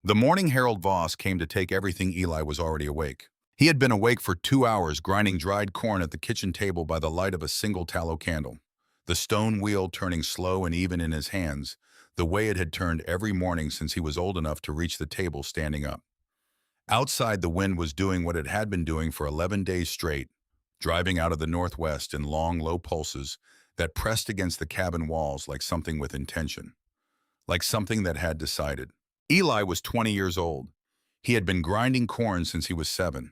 The morning Harold Voss came to take everything. Eli was already awake. He had been awake for 2 hours, grinding dried corn at the kitchen table by the light of a single tallow candle, the stone wheel turning slow and even in his hands, the way it had turned every morning since he was old enough to reach the table standing up. Outside, the wind was doing what it had been doing for 11 days straight, driving out of the northwest in long, low pulses that pressed against the cabin walls like something with intention, like something that had decided. Eli was 20 years old. He had been grinding corn since he was 7.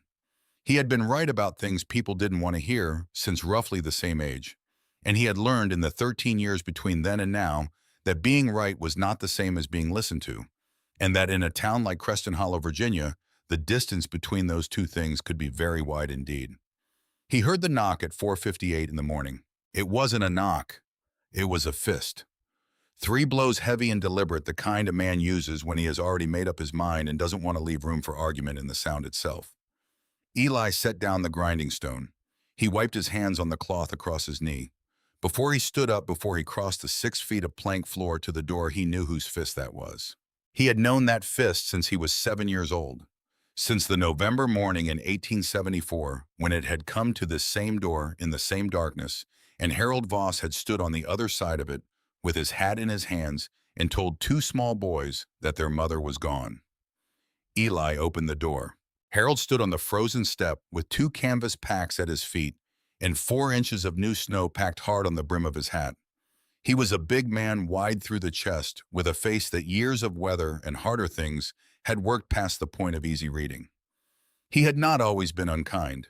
He had been right about things people didn't want to hear since roughly the same age. And he had learned in the 13 years between then and now that being right was not the same as being listened to, and that in a town like Creston Hollow, Virginia, the distance between those two things could be very wide indeed. He heard the knock at 4:58 in the morning. It wasn't a knock. It was a fist. 3 blows, heavy and deliberate, the kind a man uses when he has already made up his mind and doesn't want to leave room for argument in the sound itself. Eli set down the grinding stone. He wiped his hands on the cloth across his knee. Before he stood up, before he crossed the 6 feet of plank floor to the door, he knew whose fist that was. He had known that fist since he was 7 years old. Since the November morning in 1874, when it had come to this same door in the same darkness, and Harold Voss had stood on the other side of it with his hat in his hands and told 2 small boys that their mother was gone. Eli opened the door. Harold stood on the frozen step with 2 canvas packs at his feet and 4 inches of new snow packed hard on the brim of his hat. He was a big man, wide through the chest, with a face that years of weather and harder things had worked past the point of easy reading. He had not always been unkind.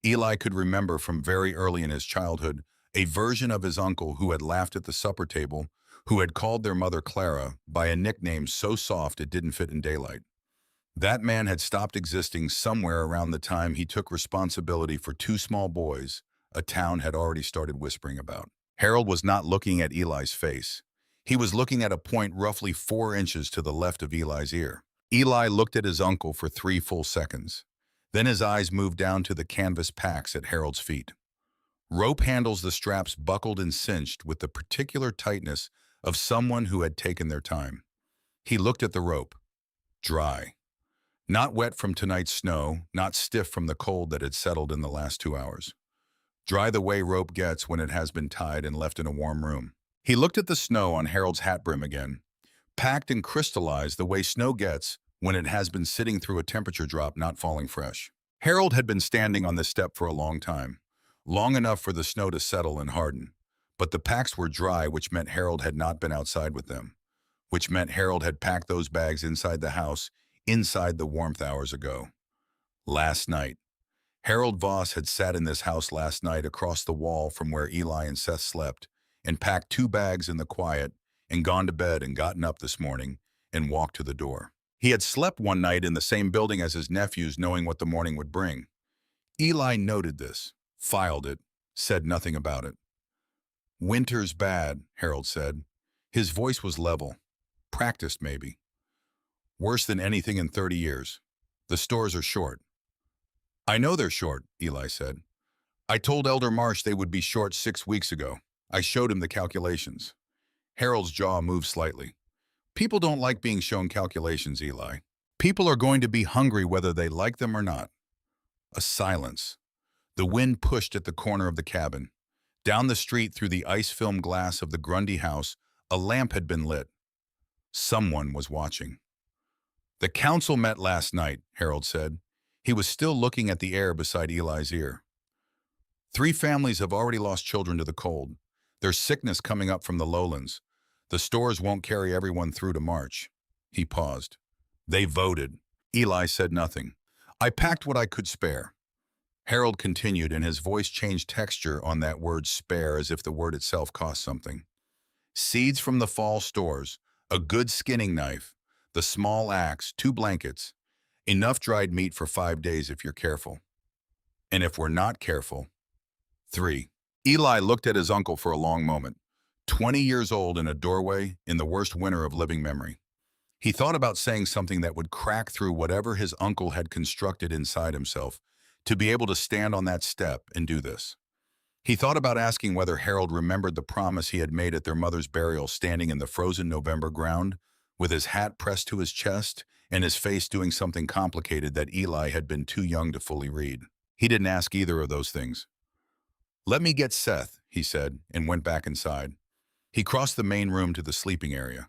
Eli could remember from very early in his childhood a version of his uncle who had laughed at the supper table, who had called their mother Clara by a nickname so soft it didn't fit in daylight. That man had stopped existing somewhere around the time he took responsibility for 2 small boys a town had already started whispering about. Harold was not looking at Eli's face. He was looking at a point roughly 4 inches to the left of Eli's ear. Eli looked at his uncle for 3 full seconds. Then his eyes moved down to the canvas packs at Harold's feet. Rope handles, the straps buckled and cinched with the particular tightness of someone who had taken their time. He looked at the rope. Dry. Not wet from tonight's snow, not stiff from the cold that had settled in the last 2 hours. Dry the way rope gets when it has been tied and left in a warm room. He looked at the snow on Harold's hat brim again. Packed and crystallized the way snow gets when it has been sitting through a temperature drop, not falling fresh. Harold had been standing on this step for a long time, long enough for the snow to settle and harden. But the packs were dry, which meant Harold had not been outside with them, which meant Harold had packed those bags inside the house, inside the warmth hours ago. Last night. Harold Voss had sat in this house last night across the wall from where Eli and Seth slept, and packed 2 bags in the quiet, and gone to bed and gotten up this morning and walked to the door. He had slept one night in the same building as his nephews, knowing what the morning would bring. Eli noted this, filed it, said nothing about it. "Winter's bad," Harold said. His voice was level. Practiced, maybe. "Worse than anything in 30 years. The stores are short." "I know they're short," Eli said. "I told Elder Marsh they would be short 6 weeks ago. I showed him the calculations." Harold's jaw moved slightly. "People don't like being shown calculations, Eli. People are going to be hungry whether they like them or not." A silence. The wind pushed at the corner of the cabin. Down the street through the ice-film glass of the Grundy house, a lamp had been lit. Someone was watching. "The council met last night," Harold said. He was still looking at the air beside Eli's ear. 3 families have already lost children to the cold. There's sickness coming up from the lowlands. The stores won't carry everyone through to March." He paused. "They voted." Eli said nothing. "I packed what I could spare." Harold continued, and his voice changed texture on that word spare, as if the word itself cost something. "Seeds from the fall stores, a good skinning knife, the small axe, 2 blankets, enough dried meat for 5 days if you're careful. And if we're not careful, 3. Eli looked at his uncle for a long moment, 20 years old in a doorway in the worst winter of living memory. He thought about saying something that would crack through whatever his uncle had constructed inside himself to be able to stand on that step and do this. He thought about asking whether Harold remembered the promise he had made at their mother's burial, standing in the frozen November ground, with his hat pressed to his chest and his face doing something complicated that Eli had been too young to fully read. He didn't ask either of those things. "Let me get Seth," he said, and went back inside. He crossed the main room to the sleeping area.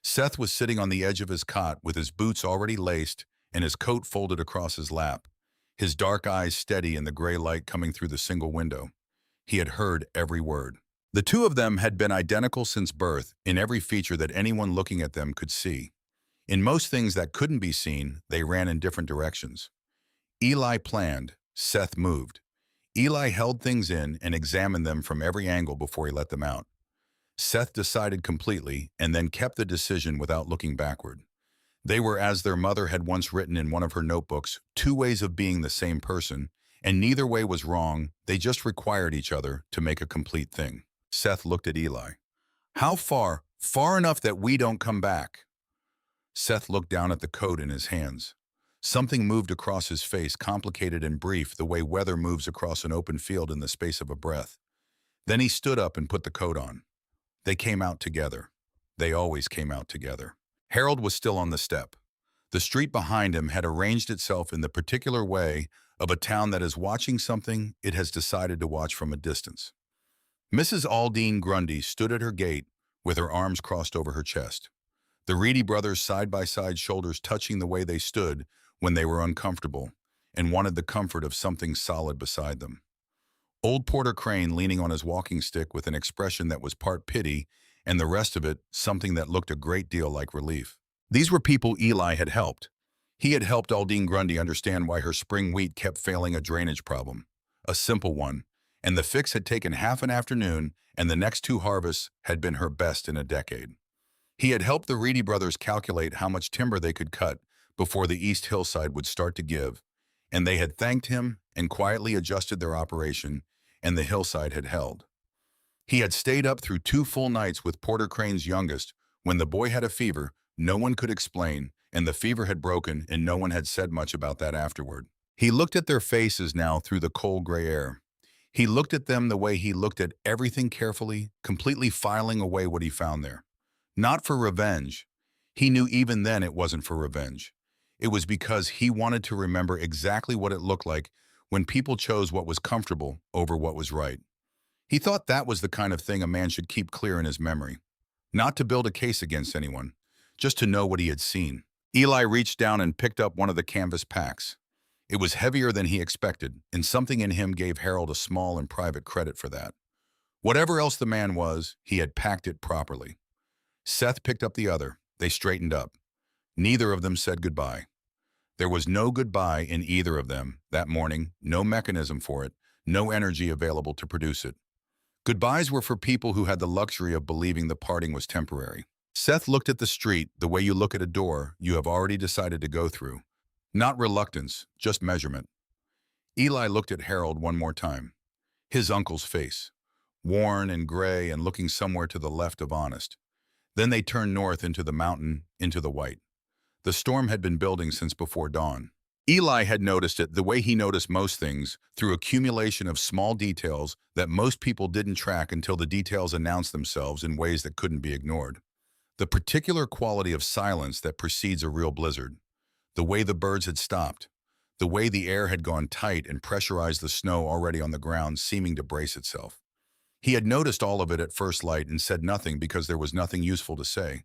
Seth was sitting on the edge of his cot with his boots already laced and his coat folded across his lap, his dark eyes steady in the gray light coming through the single window. He had heard every word. The two of them had been identical since birth in every feature that anyone looking at them could see. In most things that couldn't be seen, they ran in different directions. Eli planned, Seth moved. Eli held things in and examined them from every angle before he let them out. Seth decided completely and then kept the decision without looking backward. They were, as their mother had once written in one of her notebooks, two ways of being the same person, and neither way was wrong, they just required each other to make a complete thing. Seth looked at Eli. "How far? Far enough that we don't come back." Seth looked down at the coat in his hands. Something moved across his face, complicated and brief, the way weather moves across an open field in the space of a breath. Then he stood up and put the coat on. They came out together. They always came out together. Harold was still on the step. The street behind him had arranged itself in the particular way of a town that is watching something it has decided to watch from a distance. Mrs. Aldine Grundy stood at her gate with her arms crossed over her chest. The Reedy brothers side-by-side, shoulders touching the way they stood when they were uncomfortable and wanted the comfort of something solid beside them. Old Porter Crane leaning on his walking stick with an expression that was part pity and the rest of it something that looked a great deal like relief. These were people Eli had helped. He had helped Aldine Grundy understand why her spring wheat kept failing a drainage problem. A simple one, and the fix had taken half an afternoon, and the next two harvests had been her best in a decade. He had helped the Reedy brothers calculate how much timber they could cut before the east hillside would start to give, and they had thanked him and quietly adjusted their operation, and the hillside had held. He had stayed up through 2 full nights with Porter Crane's youngest when the boy had a fever no one could explain, and the fever had broken, and no one had said much about that afterward. He looked at their faces now through the cold gray air. He looked at them the way he looked at everything carefully, completely filing away what he found there. Not for revenge. He knew even then it wasn't for revenge. It was because he wanted to remember exactly what it looked like when people chose what was comfortable over what was right. He thought that was the kind of thing a man should keep clear in his memory. Not to build a case against anyone, just to know what he had seen. Eli reached down and picked up one of the canvas packs. It was heavier than he expected, and something in him gave Harold a small and private credit for that. Whatever else the man was, he had packed it properly. Seth picked up the other. They straightened up. Neither of them said goodbye. There was no goodbye in either of them that morning, no mechanism for it, no energy available to produce it. Goodbyes were for people who had the luxury of believing the parting was temporary. Seth looked at the street the way you look at a door you have already decided to go through. Not reluctance, just measurement. Eli looked at Harold one more time. His uncle's face, worn and gray and looking somewhere to the left of honest. Then they turned north into the mountain, into the white. The storm had been building since before dawn. Eli had noticed it the way he noticed most things, through accumulation of small details that most people didn't track until the details announced themselves in ways that couldn't be ignored. The particular quality of silence that precedes a real blizzard. The way the birds had stopped. The way the air had gone tight and pressurized the snow already on the ground, seeming to brace itself. He had noticed all of it at first light and said nothing because there was nothing useful to say.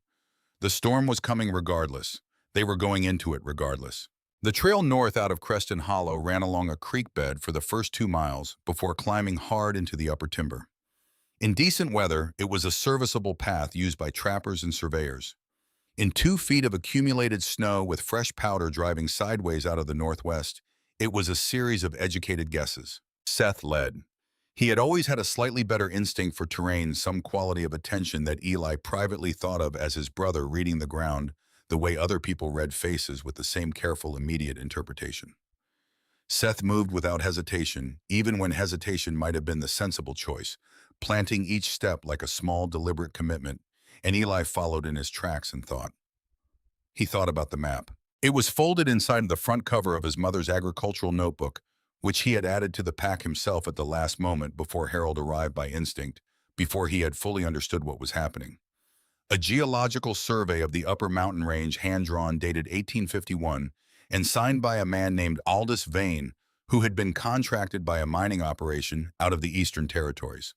The storm was coming regardless. They were going into it regardless. The trail north out of Creston Hollow ran along a creek bed for the first 2 miles before climbing hard into the upper timber. In decent weather, it was a serviceable path used by trappers and surveyors. In 2 feet of accumulated snow with fresh powder driving sideways out of the northwest, it was a series of educated guesses. Seth led. He had always had a slightly better instinct for terrain, some quality of attention that Eli privately thought of as his brother reading the ground, the way other people read faces with the same careful, immediate interpretation. Seth moved without hesitation, even when hesitation might have been the sensible choice, planting each step like a small, deliberate commitment, and Eli followed in his tracks and thought. He thought about the map. It was folded inside the front cover of his mother's agricultural notebook, which he had added to the pack himself at the last moment before Harold arrived by instinct, before he had fully understood what was happening. A geological survey of the upper mountain range hand-drawn dated 1851 and signed by a man named Aldous Vane, who had been contracted by a mining operation out of the Eastern Territories.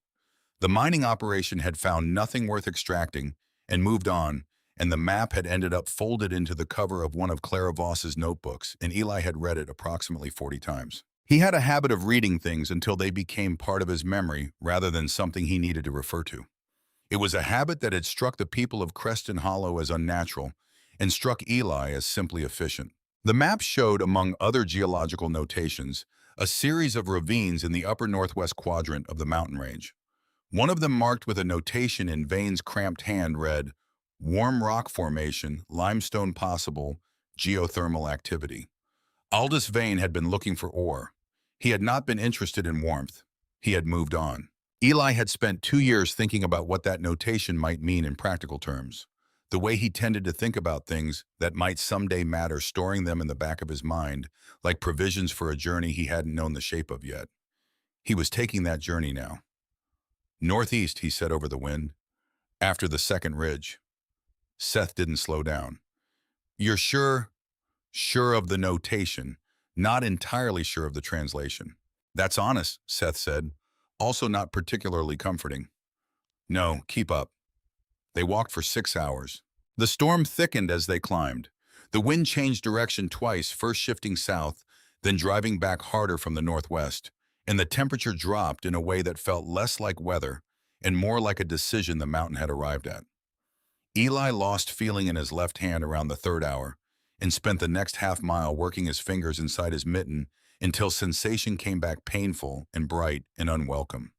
The mining operation had found nothing worth extracting and moved on, and the map had ended up folded into the cover of one of Clara Voss's notebooks, and Eli had read it approximately 40 times. He had a habit of reading things until they became part of his memory rather than something he needed to refer to. It was a habit that had struck the people of Creston Hollow as unnatural and struck Eli as simply efficient. The map showed, among other geological notations, a series of ravines in the upper northwest quadrant of the mountain range. One of them, marked with a notation in Vane's cramped hand, read, "Warm rock formation, limestone possible, geothermal activity." Aldous Vane had been looking for ore. He had not been interested in warmth. He had moved on. Eli had spent 2 years thinking about what that notation might mean in practical terms. The way he tended to think about things that might someday matter, storing them in the back of his mind, like provisions for a journey he hadn't known the shape of yet. He was taking that journey now. "Northeast," he said over the wind. "After the second ridge." Seth didn't slow down. "You're sure?" "Sure of the notation, not entirely sure of the translation." "That's honest," Seth said, also not particularly comforting. "No, keep up." They walked for 6 hours. The storm thickened as they climbed. The wind changed direction twice, first shifting south, then driving back harder from the northwest, and the temperature dropped in a way that felt less like weather and more like a decision the mountain had arrived at. Eli lost feeling in his left hand around the 3rd hour and spent the next half-mile working his fingers inside his mitten until sensation came back painful and bright and unwelcome.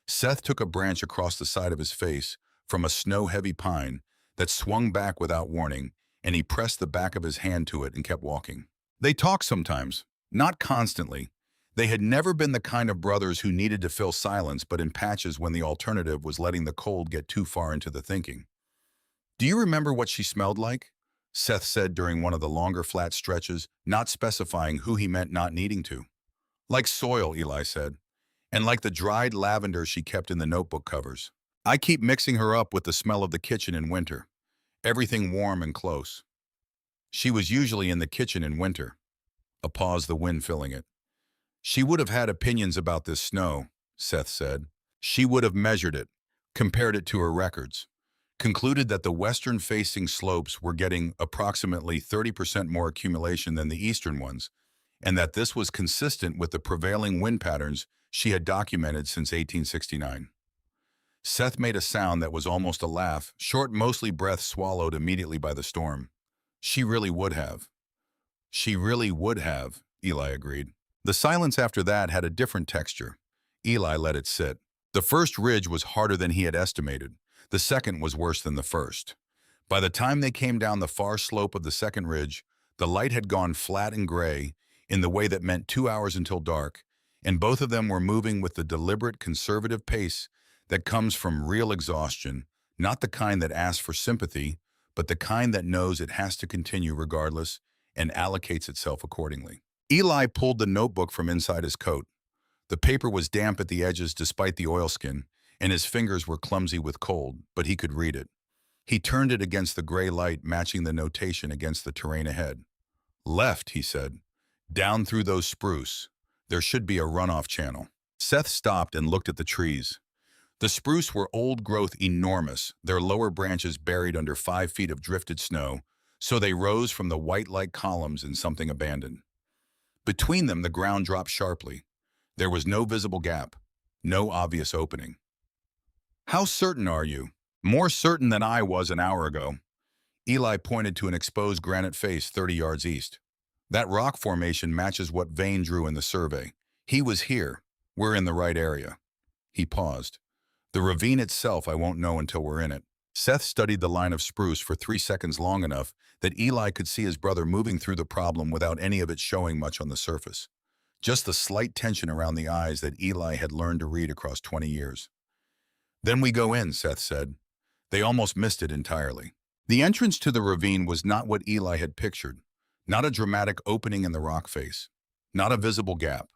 Seth took a branch across the side of his face from a snow-heavy pine that swung back without warning, and he pressed the back of his hand to it and kept walking. They talked sometimes, not constantly. They had never been the kind of brothers who needed to fill silence, but in patches when the alternative was letting the cold get too far into the thinking. "Do you remember what she smelled like?" Seth said during one of the longer flat stretches, not specifying who he meant, not needing to. "Like soil," Eli said, "and like the dried lavender she kept in the notebook covers. I keep mixing her up with the smell of the kitchen in winter. Everything warm and close." "She was usually in the kitchen in winter." A pause, the wind filling it. "She would have had opinions about this snow," Seth said. "She would have measured it, compared it to her records, concluded that the western-facing slopes were getting approximately 30% more accumulation than the eastern ones, and that this was consistent with the prevailing wind patterns she had documented since 1869. Seth made a sound that was almost a laugh, short, mostly breath swallowed immediately by the storm. "She really would have." "She really would have," Eli agreed. The silence after that had a different texture. Eli let it sit. The first ridge was harder than he had estimated. The second was worse than the first. By the time they came down the far slope of the second ridge, the light had gone flat and gray in the way that meant 2 hours until dark, and both of them were moving with the deliberate, conservative pace that comes from real exhaustion, not the kind that asks for sympathy, but the kind that knows it has to continue regardless and allocates itself accordingly. Eli pulled the notebook from inside his coat. The paper was damp at the edges despite the oilskin, and his fingers were clumsy with cold, but he could read it. He turned it against the gray light, matching the notation against the terrain ahead. "Left," he said. "Down through those spruce. There should be a runoff channel." Seth stopped and looked at the trees. The spruce were old-growth, enormous, their lower branches buried under 5 feet of drifted snow, so they rose from the white like columns in something abandoned. Between them, the ground dropped sharply. There was no visible gap, no obvious opening. "How certain are you?" "More certain than I was an hour ago." Eli pointed to an exposed granite face 30 yards east. "That rock formation matches what Vane drew in the survey. He was here. We're in the right area." He paused. "The ravine itself I won't know until we're in it." Seth studied the line of spruce for 3 seconds, long enough that Eli could see his brother moving through the problem without any of it showing much on the surface. Just the slight tension around the eyes that Eli had learned to read across 20 years. "Then we go in," Seth said. They almost missed it entirely. The entrance to the ravine was not what Eli had pictured. Not a dramatic opening in the rock face. Not a visible gap.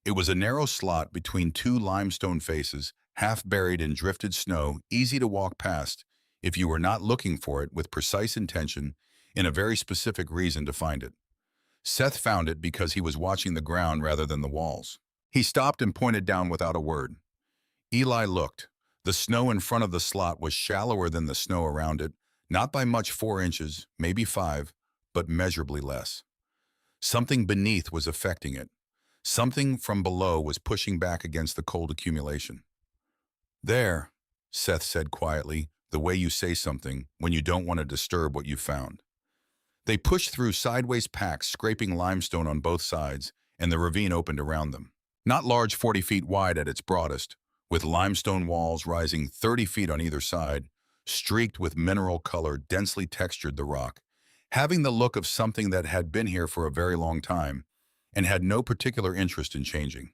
It was a narrow slot between 2 limestone faces, half buried in drifted snow, easy to walk past, if you were not looking for it with precise intention and a very specific reason to find it. Seth found it because he was watching the ground rather than the walls. He stopped and pointed down without a word. Eli looked. The snow in front of the slot was shallower than the snow around it, not by much 4 inches, maybe 5, but measurably less. Something beneath was affecting it. Something from below was pushing back against the cold accumulation. "There," Seth said quietly, the way you say something when you don't want to disturb what you found. They pushed through sideways packs, scraping limestone on both sides, and the ravine opened around them. Not large, 40 feet wide at its broadest, with limestone walls rising 30 feet on either side, streaked with mineral color, densely textured the rock, having the look of something that had been here for a very long time and had no particular interest in changing.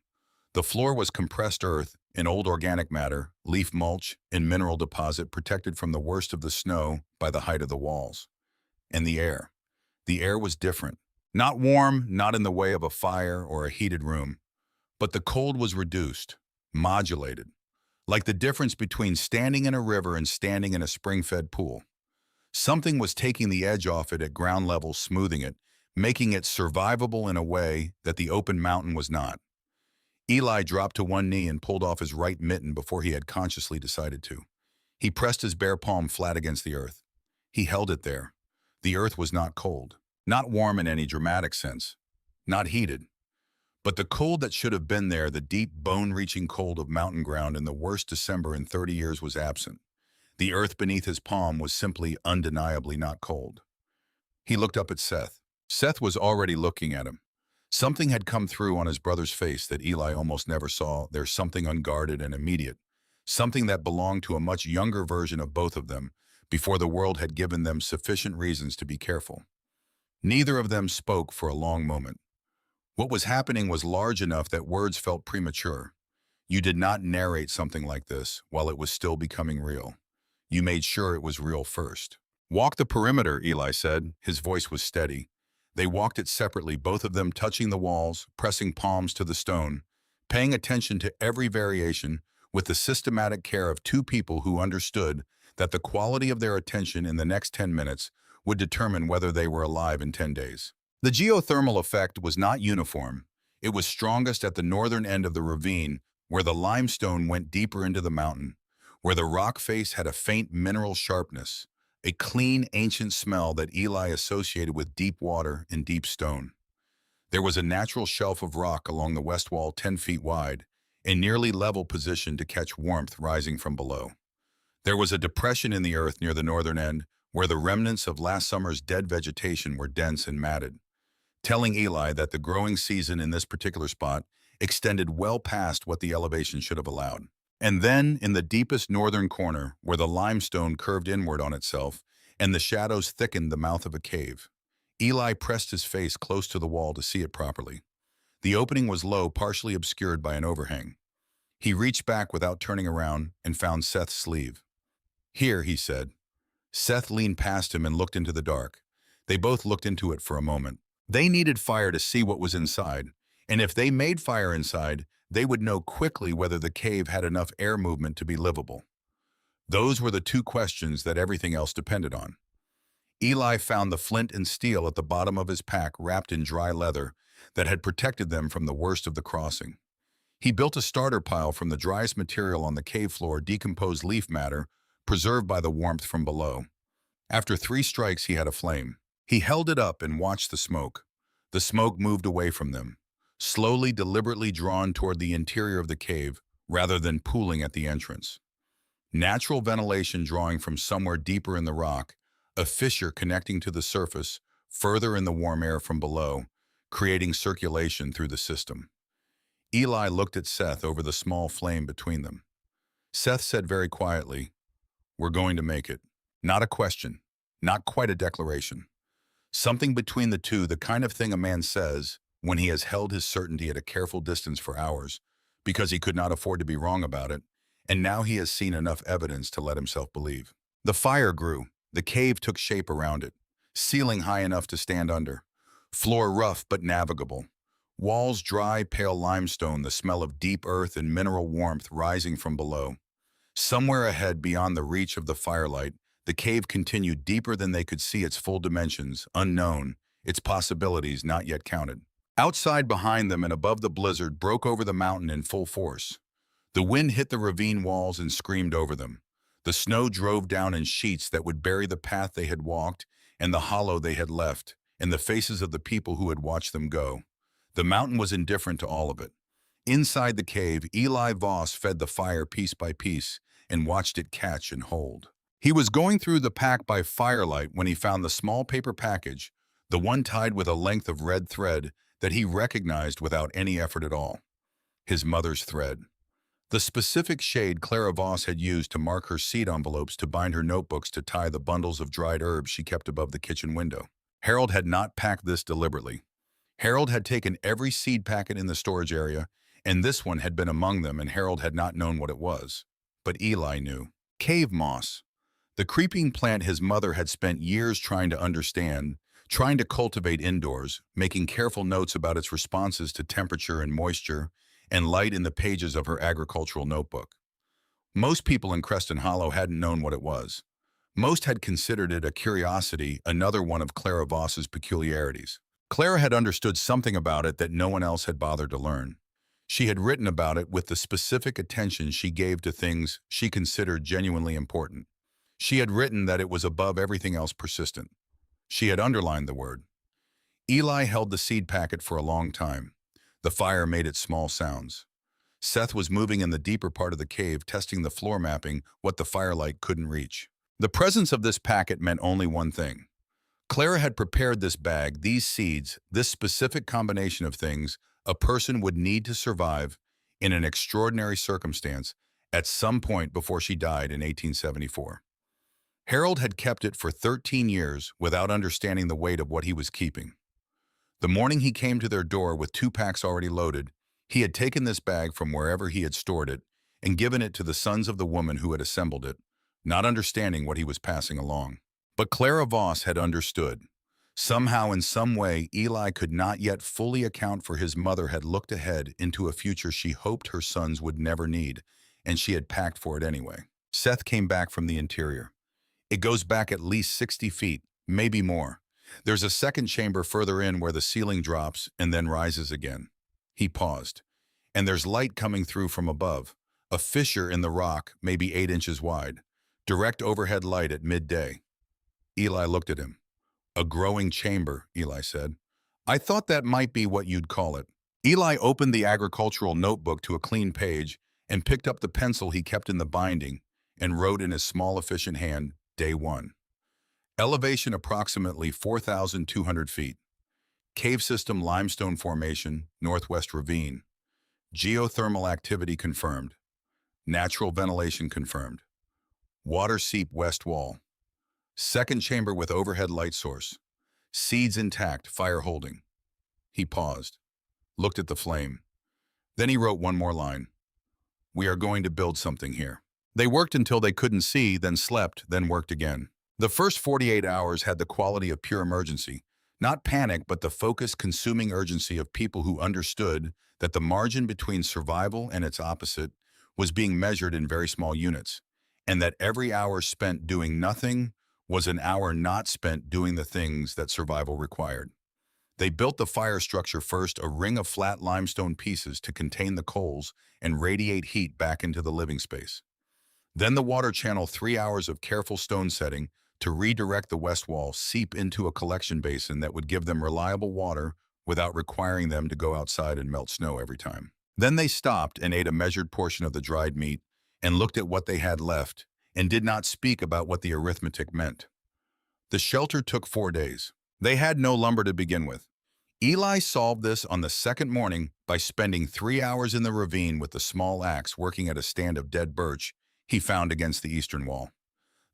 The floor was compressed earth, an old organic matter, leaf mulch, and mineral deposit protected from the worst of the snow by the height of the walls. And the air. The air was different. Not warm, not in the way of a fire or a heated room, but the cold was reduced, modulated, like the difference between standing in a river and standing in a spring-fed pool. Something was taking the edge off it at ground level, smoothing it, making it survivable in a way that the open mountain was not. Eli dropped to one knee and pulled off his right mitten before he had consciously decided to. He pressed his bare palm flat against the earth. He held it there. The earth was not cold, not warm in any dramatic sense, not heated. But the cold that should have been there, the deep, bone-reaching cold of mountain ground in the worst December in 30 years, was absent. The earth beneath his palm was simply undeniably not cold. He looked up at Seth. Seth was already looking at him. Something had come through on his brother's face that Eli almost never saw. There's something unguarded and immediate, something that belonged to a much younger version of both of them before the world had given them sufficient reasons to be careful. Neither of them spoke for a long moment. What was happening was large enough that words felt premature. You did not narrate something like this while it was still becoming real. You made sure it was real first. "Walk the perimeter," Eli said. His voice was steady. They walked it separately, both of them touching the walls, pressing palms to the stone, paying attention to every variation with the systematic care of two people who understood that the quality of their attention in the next 10 minutes would determine whether they were alive in 10 days. The geothermal effect was not uniform. It was strongest at the northern end of the ravine, where the limestone went deeper into the mountain, where the rock face had a faint mineral sharpness, a clean, ancient smell that Eli associated with deep water and deep stone. There was a natural shelf of rock along the west wall 10 feet wide, a nearly level position to catch warmth rising from below. There was a depression in the earth near the northern end, where the remnants of last summer's dead vegetation were dense and matted, telling Eli that the growing season in this particular spot extended well past what the elevation should have allowed. And then, in the deepest northern corner, where the limestone curved inward on itself and the shadows thickened the mouth of a cave, Eli pressed his face close to the wall to see it properly. The opening was low, partially obscured by an overhang. He reached back without turning around and found Seth's sleeve. "Here," he said. Seth leaned past him and looked into the dark. They both looked into it for a moment. They needed fire to see what was inside, and if they made fire inside, they would know quickly whether the cave had enough air movement to be livable. Those were the two questions that everything else depended on. Eli found the flint and steel at the bottom of his pack wrapped in dry leather that had protected them from the worst of the crossing. He built a starter pile from the driest material on the cave floor, decomposed leaf matter, preserved by the warmth from below. After 3 strikes, he had a flame. He held it up and watched the smoke. The smoke moved away from them, slowly, deliberately drawn toward the interior of the cave rather than pooling at the entrance. Natural ventilation drawing from somewhere deeper in the rock, a fissure connecting to the surface, further in the warm air from below, creating circulation through the system. Eli looked at Seth over the small flame between them. Seth said very quietly, "We're going to make it." Not a question, not quite a declaration. Something between the two, the kind of thing a man says when he has held his certainty at a careful distance for hours, because he could not afford to be wrong about it, and now he has seen enough evidence to let himself believe. The fire grew. The cave took shape around it, ceiling high enough to stand under, floor rough but navigable, walls dry, pale limestone, the smell of deep earth and mineral warmth rising from below. Somewhere ahead, beyond the reach of the firelight, The cave continued deeper than they could see, its full dimensions, unknown, its possibilities not yet counted. Outside behind them and above, the blizzard broke over the mountain in full force. The wind hit the ravine walls and screamed over them. The snow drove down in sheets that would bury the path they had walked and the hollow they had left, and the faces of the people who had watched them go. The mountain was indifferent to all of it. Inside the cave, Eli Voss fed the fire piece by piece and watched it catch and hold. He was going through the pack by firelight when he found the small paper package, the one tied with a length of red thread that he recognized without any effort at all. His mother's thread. The specific shade Clara Voss had used to mark her seed envelopes to bind her notebooks to tie the bundles of dried herbs she kept above the kitchen window. Harold had not packed this deliberately. Harold had taken every seed packet in the storage area, and this one had been among them, and Harold had not known what it was. But Eli knew. Cave moss. The creeping plant his mother had spent years trying to understand, trying to cultivate indoors, making careful notes about its responses to temperature and moisture and light in the pages of her agricultural notebook. Most people in Creston Hollow hadn't known what it was. Most had considered it a curiosity, another one of Clara Voss's peculiarities. Clara had understood something about it that no one else had bothered to learn. She had written about it with the specific attention she gave to things she considered genuinely important. She had written that it was above everything else persistent. She had underlined the word. Eli held the seed packet for a long time. The fire made its small sounds. Seth was moving in the deeper part of the cave, testing the floor mapping, what the firelight couldn't reach. The presence of this packet meant only one thing. Clara had prepared this bag, these seeds, this specific combination of things a person would need to survive in an extraordinary circumstance at some point before she died in 1874. Harold had kept it for 13 years without understanding the weight of what he was keeping. The morning he came to their door with 2 packs already loaded, he had taken this bag from wherever he had stored it and given it to the sons of the woman who had assembled it, not understanding what he was passing along. But Clara Voss had understood. Somehow, in some way, Eli could not yet fully account for his mother had looked ahead into a future she hoped her sons would never need, and she had packed for it anyway. Seth came back from the interior. It goes back at least 60 feet, maybe more. There's a second chamber further in where the ceiling drops and then rises again. He paused. And there's light coming through from above, a fissure in the rock, maybe 8 inches wide. Direct overhead light at midday. Eli looked at him. A growing chamber, Eli said. I thought that might be what you'd call it. Eli opened the agricultural notebook to a clean page and picked up the pencil he kept in the binding and wrote in his small, efficient hand, Day 1. Elevation approximately 4,200 feet. Cave system limestone formation, northwest ravine. Geothermal activity confirmed. Natural ventilation confirmed. Water seep west wall. Second chamber with overhead light source. Seeds intact, fire holding. He paused, looked at the flame. Then he wrote one more line. We are going to build something here. They worked until they couldn't see, then slept, then worked again. The first 48 hours had the quality of pure emergency. Not panic, but the focused, consuming urgency of people who understood that the margin between survival and its opposite was being measured in very small units, and that every hour spent doing nothing was an hour not spent doing the things that survival required. They built the fire structure first, a ring of flat limestone pieces to contain the coals and radiate heat back into the living space. Then the water channel, 3 hours of careful stone setting to redirect the west wall, seep into a collection basin that would give them reliable water without requiring them to go outside and melt snow every time. Then they stopped and ate a measured portion of the dried meat and looked at what they had left and did not speak about what the arithmetic meant. The shelter took 4 days. They had no lumber to begin with. Eli solved this on the second morning by spending 3 hours in the ravine with the small axe working at a stand of dead birch he found against the eastern wall.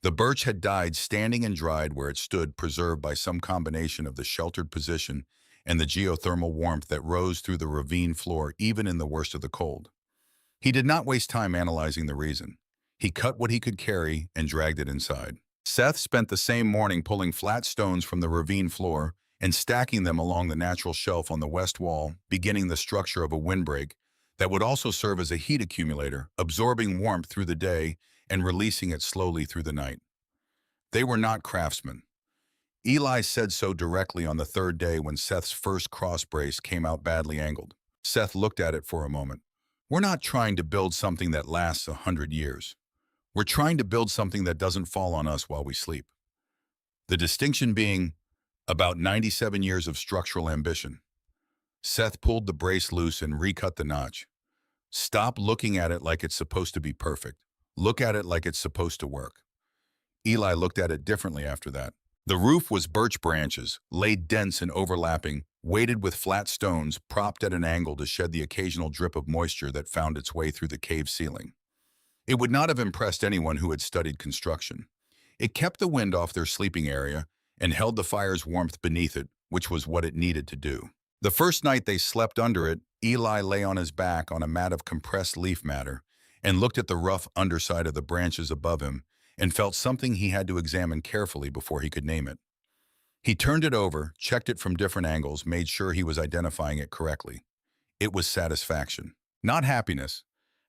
The birch had died standing and dried where it stood, preserved by some combination of the sheltered position and the geothermal warmth that rose through the ravine floor even in the worst of the cold. He did not waste time analyzing the reason. He cut what he could carry and dragged it inside. Seth spent the same morning pulling flat stones from the ravine floor and stacking them along the natural shelf on the west wall, beginning the structure of a windbreak that would also serve as a heat accumulator, absorbing warmth through the day and releasing it slowly through the night. They were not craftsmen. Eli said so directly on the third day when Seth's first cross brace came out badly angled. Seth looked at it for a moment. We're not trying to build something that lasts 100 years. We're trying to build something that doesn't fall on us while we sleep. The distinction being about 97 years of structural ambition. Seth pulled the brace loose and recut the notch. Stop looking at it like it's supposed to be perfect. Look at it like it's supposed to work. Eli looked at it differently after that. The roof was birch branches, laid dense and overlapping, weighted with flat stones, propped at an angle to shed the occasional drip of moisture that found its way through the cave ceiling. It would not have impressed anyone who had studied construction. It kept the wind off their sleeping area and held the fire's warmth beneath it, which was what it needed to do. The first night they slept under it, Eli lay on his back on a mat of compressed leaf matter and looked at the rough underside of the branches above him and felt something he had to examine carefully before he could name it. He turned it over, checked it from different angles, made sure he was identifying it correctly. It was satisfaction, not happiness.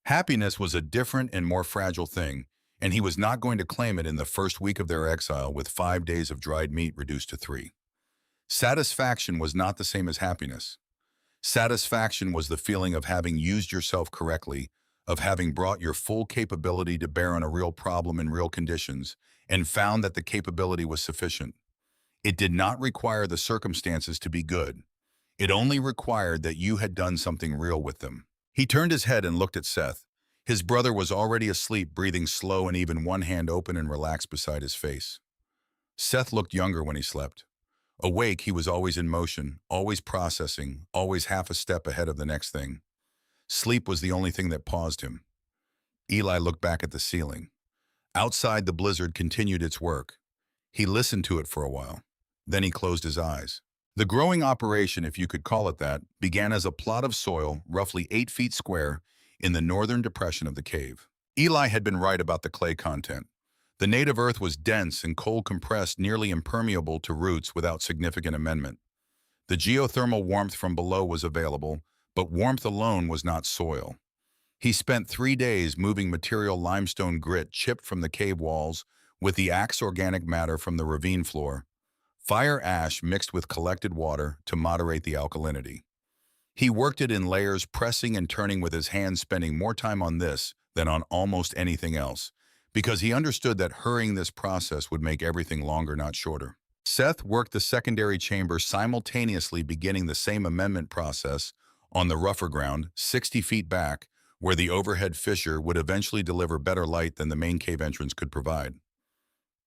Happiness was a different and more fragile thing, and he was not going to claim it in the first week of their exile with 5 days of dried meat reduced to 3. Satisfaction was not the same as happiness. Satisfaction was the feeling of having used yourself correctly, of having brought your full capability to bear on a real problem in real conditions, and found that the capability was sufficient. It did not require the circumstances to be good. It only required that you had done something real with them. He turned his head and looked at Seth. His brother was already asleep, breathing slow and even one hand open and relaxed beside his face. Seth looked younger when he slept. Awake, he was always in motion, always processing, always half a step ahead of the next thing. Sleep was the only thing that paused him. Eli looked back at the ceiling. Outside, the blizzard continued its work. He listened to it for a while. Then he closed his eyes. The growing operation, if you could call it that, began as a plot of soil, roughly 8 feet square, in the northern depression of the cave. Eli had been right about the clay content. The native earth was dense and cold compressed, nearly impermeable to roots without significant amendment. The geothermal warmth from below was available, but warmth alone was not soil. He spent 3 days moving material limestone grit chipped from the cave walls with the axe organic matter from the ravine floor, fire ash mixed with collected water to moderate the alkalinity. He worked it in layers, pressing and turning with his hands, spending more time on this than on almost anything else, because he understood that hurrying this process would make everything longer, not shorter. Seth worked the secondary chamber simultaneously, beginning the same amendment process on the rougher ground, 60 feet back, where the overhead fissure would eventually deliver better light than the main cave entrance could provide.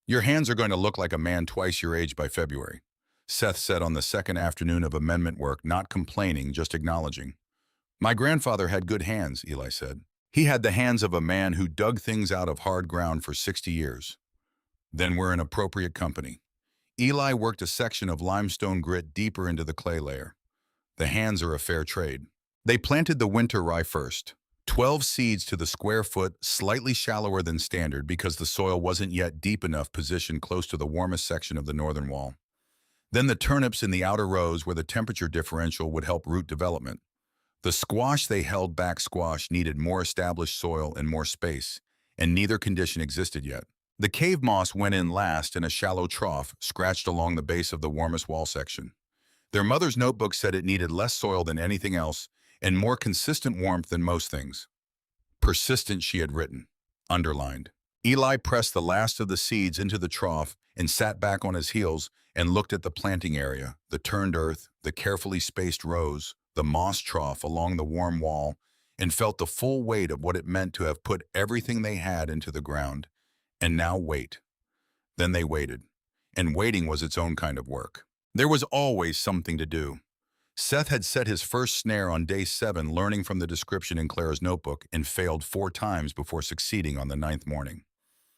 Your hands are going to look like a man twice your age by February, Seth said on the second afternoon of amendment work, not complaining, just acknowledging. My grandfather had good hands, Eli said. He had the hands of a man who dug things out of hard ground for 60 years. Then we're in appropriate company. Eli worked a section of limestone grit deeper into the clay layer. The hands are a fair trade. They planted the winter rye first. 12 seeds to the square foot, slightly shallower than standard because the soil wasn't yet deep enough, positioned close to the warmest section of the northern wall. Then the turnips in the outer rows where the temperature differential would help root development. The squash they held back. Squash needed more established soil and more space, and neither condition existed yet. The cave moss went in last in a shallow trough scratched along the base of the warmest wall section. Their mother's notebook said it needed less soil than anything else and more consistent warmth than most things. Persistent, she had written, underlined. Eli pressed the last of the seeds into the trough and sat back on his heels and looked at the planting area, the turned earth, the carefully spaced rows, the moss trough along the warm wall, and felt the full weight of what it meant to have put everything they had into the ground. And now wait. Then they waited. And waiting was its own kind of work. There was always something to do. Seth had set his first snare on day 7, learning from the description in Clara's notebook, and failed 4 times before succeeding on the 9th morning.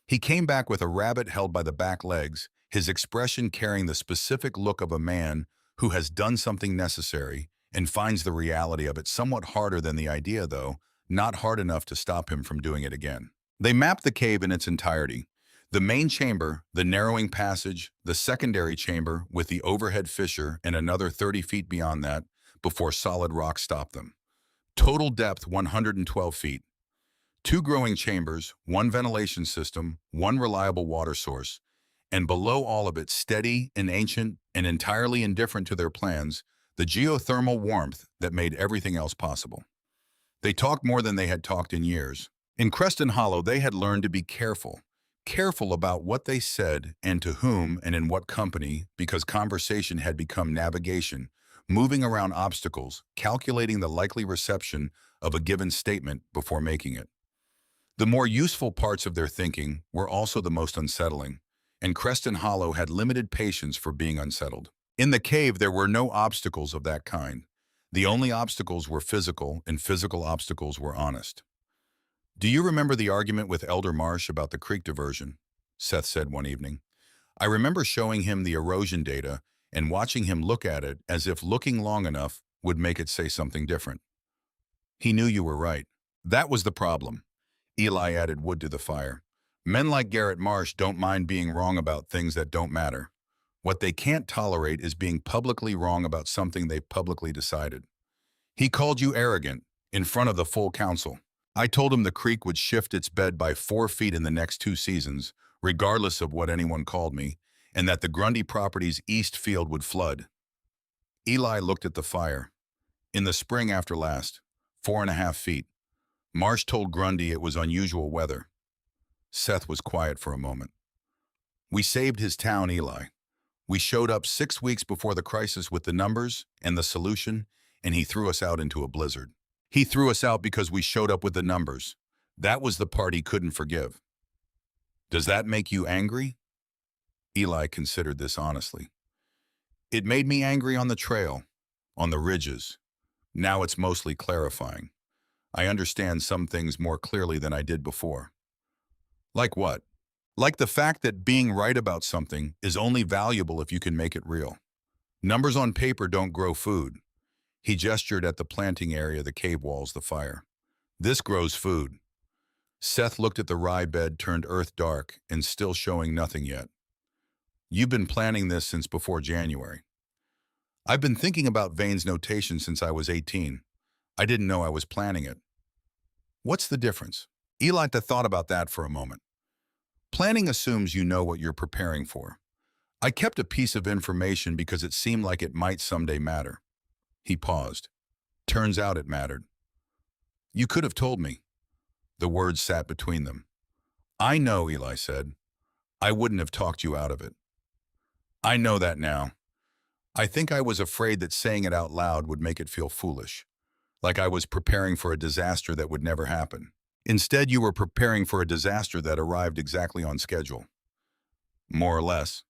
He came back with a rabbit held by the back legs, his expression carrying the specific look of a man who has done something necessary and finds the reality of it somewhat harder than the idea, though, not hard enough to stop him from doing it again. They mapped the cave in its entirety. The main chamber, the narrowing passage, the secondary chamber with the overhead fissure, and another 30 feet beyond that before solid rock stopped them. Total depth 112 feet. 2 growing chambers, 1 ventilation system, 1 reliable water source, And below all of it, steady and ancient and entirely indifferent to their plans, the geothermal warmth that made everything else possible. They talked more than they had talked in years. In Creston Hollow, they had learned to be careful. Careful about what they said and to whom and in what company, because conversation had become navigation, moving around obstacles, calculating the likely reception of a given statement before making it. The more useful parts of their thinking were also the most unsettling, and Creston Hollow had limited patience for being unsettled. In the cave, there were no obstacles of that kind. The only obstacles were physical, and physical obstacles were honest. "Do you remember the argument with Elder Marsh about the creek diversion?" Seth said one evening. "I remember showing him the erosion data and watching him look at it as if looking long enough would make it say something different. He knew you were right. That was the problem." Eli added wood to the fire. "Men like Garrett Marsh don't mind being wrong about things that don't matter. What they can't tolerate is being publicly wrong about something they publicly decided. He called you arrogant in front of the full council. I told him the creek would shift its bed by 4 feet in the next 2 seasons, regardless of what anyone called me, and that the Grundy property's east field would flood." Eli looked at the fire. "In the spring after last, 4.5 feet. Marsh told Grundy it was unusual weather." Seth was quiet for a moment. "We saved his town, Eli. We showed up 6 weeks before the crisis with the numbers and the solution, and he threw us out into a blizzard. He threw us out because we showed up with the numbers. That was the part he couldn't forgive. Does that make you angry?" Eli considered this honestly. "It made me angry on the trail, on the ridges. Now it's mostly clarifying. I understand some things more clearly than I did before." "Like what?" "Like the fact that being right about something is only valuable if you can make it real. Numbers on paper don't grow food." He gestured at the planting area, the cave walls, the fire. "This grows food." Seth looked at the rye bed turned earth dark and still showing nothing yet. "You've been planning this since before January." "I've been thinking about Vane's notation since I was 18. I didn't know I was planning it." "What's the difference?" Eli thought about that for a moment. "Planning assumes you know what you're preparing for. I kept a piece of information because it seemed like it might someday matter." He paused. "Turns out it mattered." "You could have told me." The words sat between them. "I know," Eli said. "I wouldn't have talked you out of it." "I know that now. I think I was afraid that saying it out loud would make it feel foolish, like I was preparing for a disaster that would never happen. Instead, you were preparing for a disaster that arrived exactly on schedule." "More or less."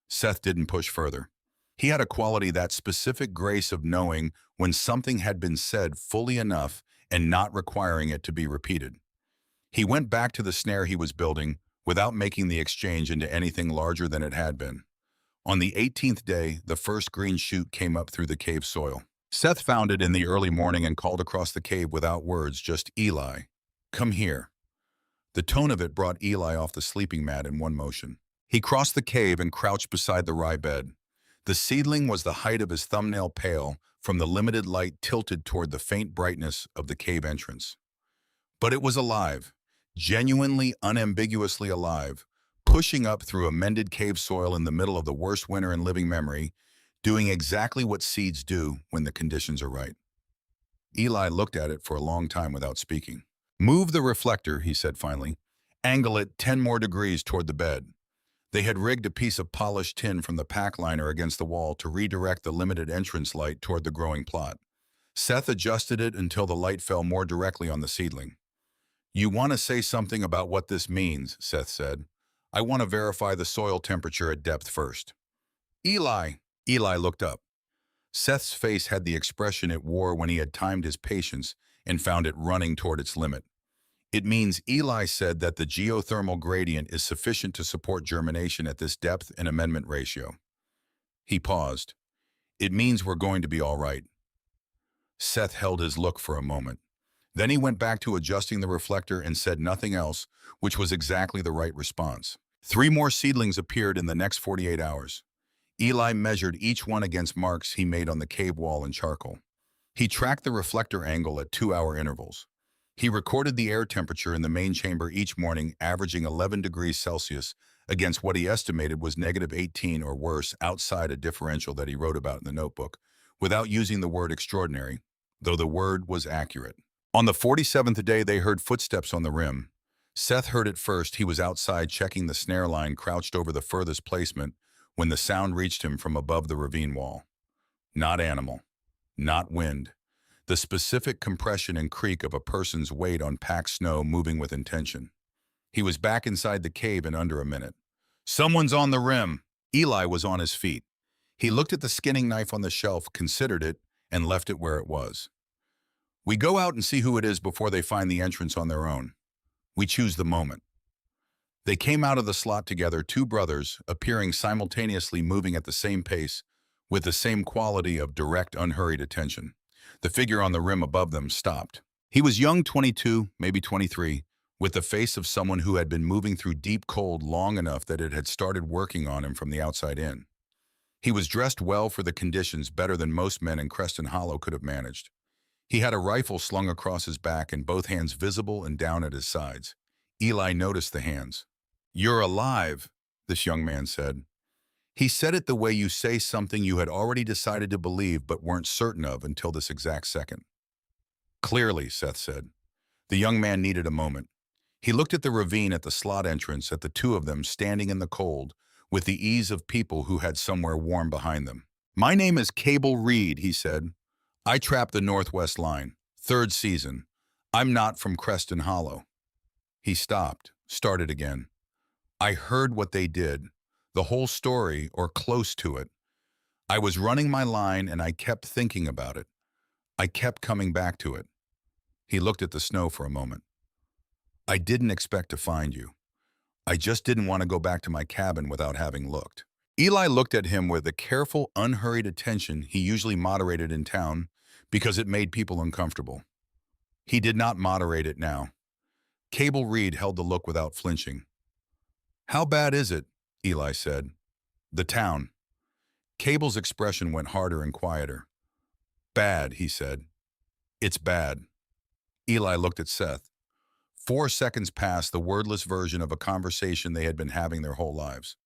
Seth didn't push further. He had a quality, that specific grace of knowing when something had been said fully enough and not requiring it to be repeated. He went back to the snare he was building without making the exchange into anything larger than it had been. On the 18th day, the first green shoot came up through the cave soil. Seth found it in the early morning and called across the cave without words, just, "Eli, come here." The tone of it brought Eli off the sleeping mat in one motion. He crossed the cave and crouched beside the rye bed. The seedling was the height of his thumbnail pale from the limited light tilted toward the faint brightness of the cave entrance. But it was alive, genuinely, unambiguously alive, pushing up through a mended cave soil in the middle of the worst winter in living memory, doing exactly what seeds do when the conditions are right. Eli looked at it for a long time without speaking. "Move the reflector," he said finally. "Angle it 10 more degrees toward the bed." They had rigged a piece of polished tin from the pack liner against the wall to redirect the limited entrance light toward the growing plot. Seth adjusted it until the light fell more directly on the seedling. "You want to say something about what this means," Seth said. "I want to verify the soil temperature at depth first." "Eli." Eli looked up. Seth's face had the expression it wore when he had timed his patience and found it running toward its limit. "It means," Eli said, "that the geothermal gradient is sufficient to support germination at this depth and amendment ratio." He paused. "It means we're going to be all right." Seth held his look for a moment. Then he went back to adjusting the reflector and said nothing else, which was exactly the right response. 3 more seedlings appeared in the next 48 hours. Eli measured each one against marks he made on the cave wall in charcoal. He tracked the reflector angle at 2-hour intervals. He recorded the air temperature in the main chamber each morning, averaging 11 degrees Celsius, against what he estimated was -18 or worse outside a differential that he wrote about in the notebook, without using the word extraordinary, though the word was accurate. On the 47th day, they heard footsteps on the rim. Seth heard it first. He was outside checking the snare line, crouched over the furthest placement, when the sound reached him from above the ravine wall. Not animal, not wind. The specific compression and creak of a person's weight on packed snow moving with intention. He was back inside the cave in under a minute. Someone's on the rim. Eli was on his feet. He looked at the skinning knife on the shelf, considered it, and left it where it was. We go out and see who it is before they find the entrance on their own. We choose the moment. They came out of the slot together, two brothers, appearing simultaneously, moving at the same pace, with the same quality of direct, unhurried attention. The figure on the rim above them stopped. He was young, 22, maybe 23, with the face of someone who had been moving through deep cold long enough that it had started working on him from the outside in. He was dressed well for the conditions, better than most men in Creston Hollow could have managed. He had a rifle slung across his back and both hands visible and down at his sides. Eli noticed the hands. "You're alive," this young man said. He said it the way you say something you had already decided to believe but weren't certain of until this exact second. "Clearly," Seth said. The young man needed a moment. He looked at the ravine at the slot entrance, at the two of them standing in the cold, with the ease of people who had somewhere warm behind them. "My name is Cable Reed," he said. "I trap the Northwest Line. 3rd season. I'm not from Creston Hollow." He stopped, started again. "I heard what they did. The whole story, or close to it. I was running my line and I kept thinking about it. I kept coming back to it." He looked at the snow for a moment. "I didn't expect to find you. I just didn't want to go back to my cabin without having looked." Eli looked at him with the careful, unhurried attention he usually moderated in town because it made people uncomfortable. He did not moderate it now. Cable Reed held the look without flinching. "How bad is it?" Eli said. "The town." Cable's expression went harder and quieter. "Bad," he said. "It's bad." Eli looked at Seth. 4 seconds passed, the wordless version of a conversation they had been having their whole lives.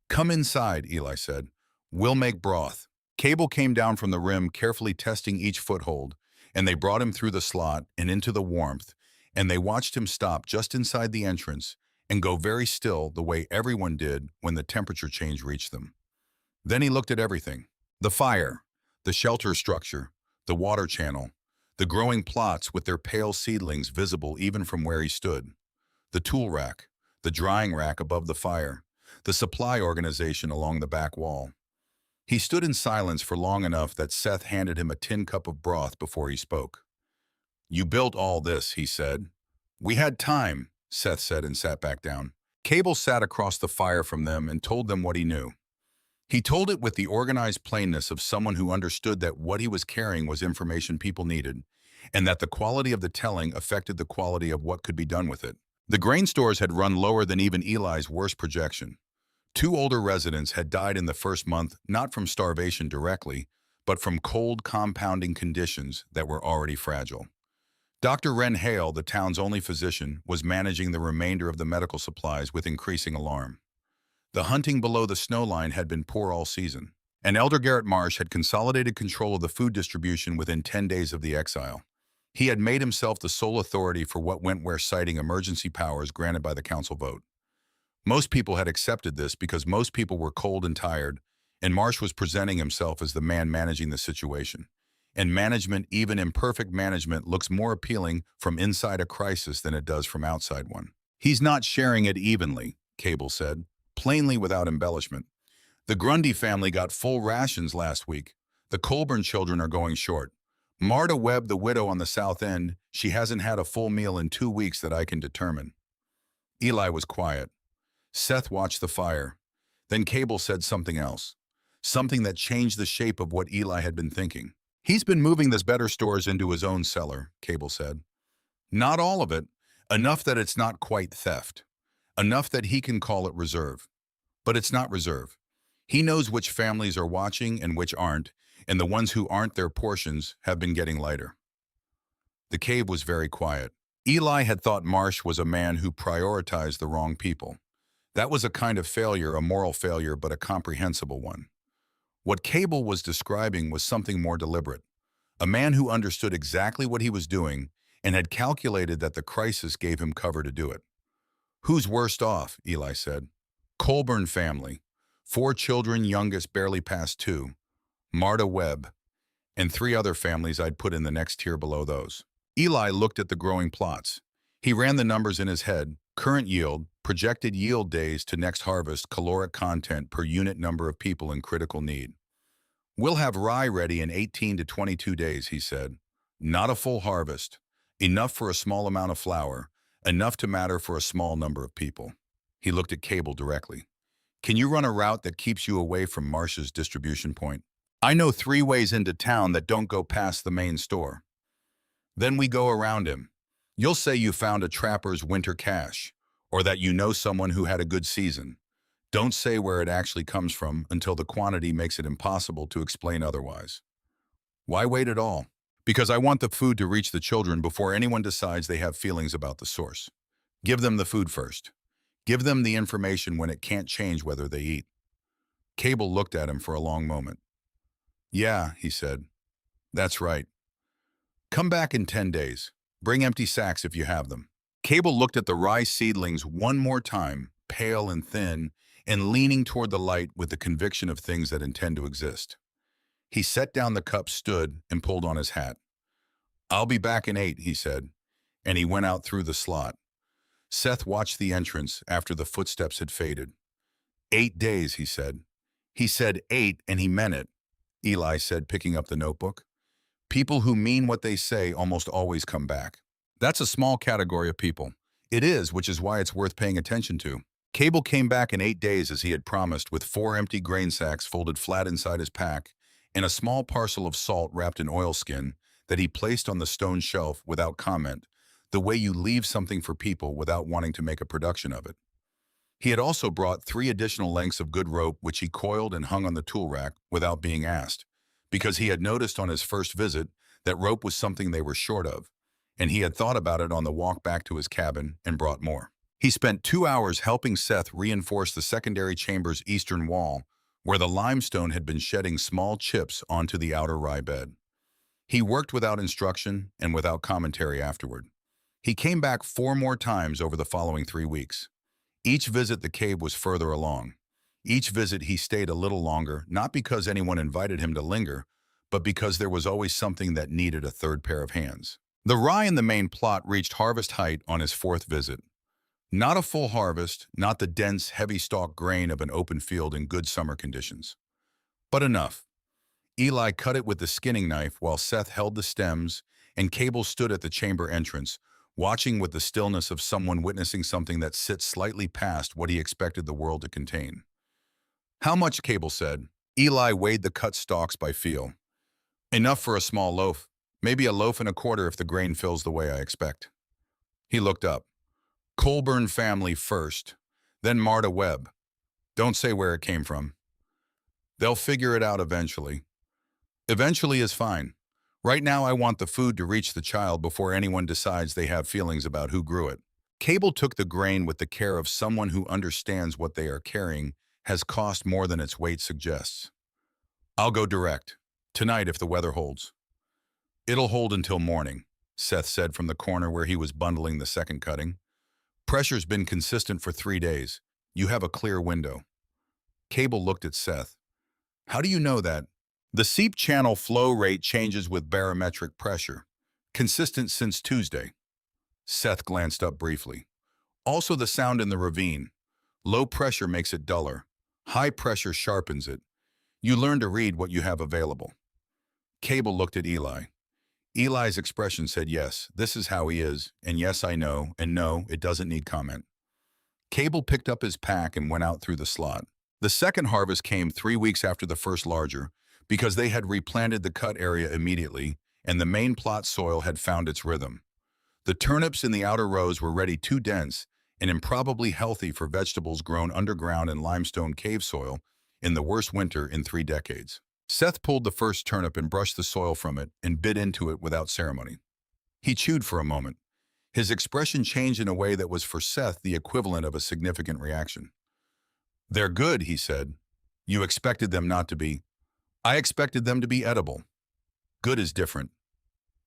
"Come inside," Eli said. "We'll make broth." Cable came down from the rim, carefully testing each foothold, and they brought him through the slot and into the warmth, and they watched him stop just inside the entrance and go very still the way everyone did when the temperature change reached them. Then he looked at everything. The fire, the shelter structure, the water channel, the growing plots with their pale seedlings visible even from where he stood, the tool rack, the drying rack above the fire, the supply organization along the back wall. He stood in silence for long enough that Seth handed him a tin cup of broth before he spoke. "You built all this," he said. "We had time," Seth said and sat back down. Cable sat across the fire from them and told them what he knew. He told it with the organized plainness of someone who understood that what he was carrying was information people needed, and that the quality of the telling affected the quality of what could be done with it. The grain stores had run lower than even Eli's worst projection. 2 older residents had died in the first month, not from starvation directly, but from cold compounding conditions that were already fragile. Dr. Wren Hale, the town's only physician, was managing the remainder of the medical supplies with increasing alarm. The hunting below the snow line had been poor all season, and Elder Garrett Marsh had consolidated control of the food distribution within 10 days of the exile. He had made himself the sole authority for what went where, citing emergency powers granted by the council vote. Most people had accepted this because most people were cold and tired, and Marsh was presenting himself as the man managing the situation. And management, even imperfect management, looks more appealing from inside a crisis than it does from outside one. "He's not sharing it evenly," Cable said, plainly without embellishment. "The Grundy family got full rations last week. The Colburn children are going short. Marta Webb, the widow on the south end, she hasn't had a full meal in 2 weeks that I can determine." Eli was quiet. Seth watched the fire. Then Cable said something else, something that changed the shape of what Eli had been thinking. "He's been moving this better stores into his own cellar," Cable said. "Not all of it, enough that it's not quite theft, enough that he can call it reserve. But it's not reserve. He knows which families are watching and which aren't, and the ones who aren't, their portions have been getting lighter." The cave was very quiet. Eli had thought Marsh was a man who prioritized the wrong people. That was a kind of failure, a moral failure, but a comprehensible one. What Cable was describing was something more deliberate. A man who understood exactly what he was doing and had calculated that the crisis gave him cover to do it. Who's worst off, Eli said. Colburn family. 4 children, youngest barely past 2. Marta Webb. And 3 other families I'd put in the next tier below those. Eli looked at the growing plots. He ran the numbers in his head: current yield, projected yield days to next harvest, caloric content per unit, number of people in critical need. We'll have rye ready in 18 to 22 days, he said. Not a full harvest. Enough for a small amount of flour. Enough to matter for a small number of people. He looked at Cable directly. Can you run a route that keeps you away from Marsh's distribution point? I know 3 ways into town that don't go past the main store. Then we go around him. You'll say you found a trapper's winter cache, or that you know someone who had a good season. Don't say where it actually comes from until the quantity makes it impossible to explain otherwise. Why wait at all? Because I want the food to reach the children before anyone decides they have feelings about the source. Give them the food first. Give them the information when it can't change whether they eat. Cable looked at him for a long moment. Yeah, he said. That's right. Come back in 10 days. Bring empty sacks if you have them. Cable looked at the rye seedlings one more time, pale and thin, and leaning toward the light with the conviction of things that intend to exist. He set down the cup, stood, and pulled on his hat. I'll be back in 8, he said, and he went out through the slot. Seth watched the entrance after the footsteps had faded. 8 days, he said. He said 8, and he meant it, Eli said, picking up the notebook. People who mean what they say almost always come back. That's a small category of people. It is, which is why it's worth paying attention to. Cable came back in 8 days as he had promised, with 4 empty grain sacks folded flat inside his pack and a small parcel of salt wrapped in oilskin that he placed on the stone shelf without comment, the way you leave something for people without wanting to make a production of it. He had also brought 3 additional lengths of good rope, which he coiled and hung on the tool rack without being asked, because he had noticed on his first visit that rope was something they were short of, and he had thought about it on the walk back to his cabin and brought more. He spent 2 hours helping Seth reinforce the secondary chamber's eastern wall, where the limestone had been shedding small chips onto the outer rye bed. He worked without instruction and without commentary afterward. He came back 4 more times over the following 3 weeks. Each visit the cave was further along. Each visit he stayed a little longer, not because anyone invited him to linger, but because there was always something that needed a third pair of hands. The rye in the main plot reached harvest height on his 4th visit. Not a full harvest, not the dense, heavy-stalked grain of an open field in good summer conditions. But enough. Eli cut it with the skinning knife while Seth held the stems, and Cable stood at the chamber entrance, watching with the stillness of someone witnessing something that sits slightly past what he expected the world to contain. How much, Cable said. Eli weighed the cut stalks by feel. Enough for a small loaf. Maybe a loaf and a quarter if the grain fills the way I expect. He looked up. Colburn family first, then Marta Webb. Don't say where it came from. They'll figure it out eventually. Eventually is fine. Right now I want the food to reach the child before anyone decides they have feelings about who grew it. Cable took the grain with the care of someone who understands what they are carrying has cost more than its weight suggests. I'll go direct. Tonight if the weather holds. It'll hold until morning, Seth said from the corner where he was bundling the second cutting. Pressure's been consistent for 3 days. You have a clear window. Cable looked at Seth. How do you know that? The seep channel flow rate changes with barometric pressure. Consistent since Tuesday. Seth glanced up briefly. Also the sound in the ravine. Low pressure makes it duller. High pressure sharpens it. You learn to read what you have available. Cable looked at Eli. Eli's expression said yes, this is how he is, and yes, I know, and no, it doesn't need comment. Cable picked up his pack and went out through the slot. The second harvest came 3 weeks after the first larger, because they had replanted the cut area immediately, and the main plot soil had found its rhythm. The turnips in the outer rows were ready too dense and improbably healthy for vegetables grown underground in limestone cave soil in the worst winter in 3 decades. Seth pulled the first turnip and brushed the soil from it and bit into it without ceremony. He chewed for a moment. His expression changed in a way that was for Seth the equivalent of a significant reaction. "They're good," he said. "You expected them not to be. I expected them to be edible. Good is different."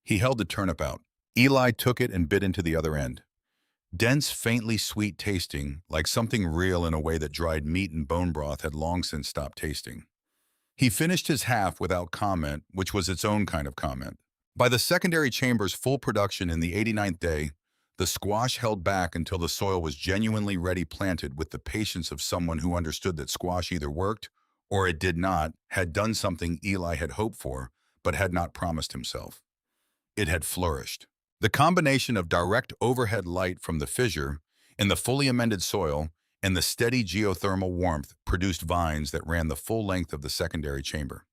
He held the turnip out. Eli took it and bit into the other end. Dense, faintly sweet tasting, like something real in a way that dried meat and bone broth had long since stopped tasting. He finished his half without comment, which was its own kind of comment. By the secondary chamber's full production in the 89th day, the squash held back until the soil was genuinely ready, planted with the patience of someone who understood that squash either worked or it did not, had done something Eli had hoped for, but had not promised himself. It had flourished. The combination of direct overhead light from the fissure in the fully amended soil and the steady geothermal warmth produced vines that ran the full length of the secondary chamber.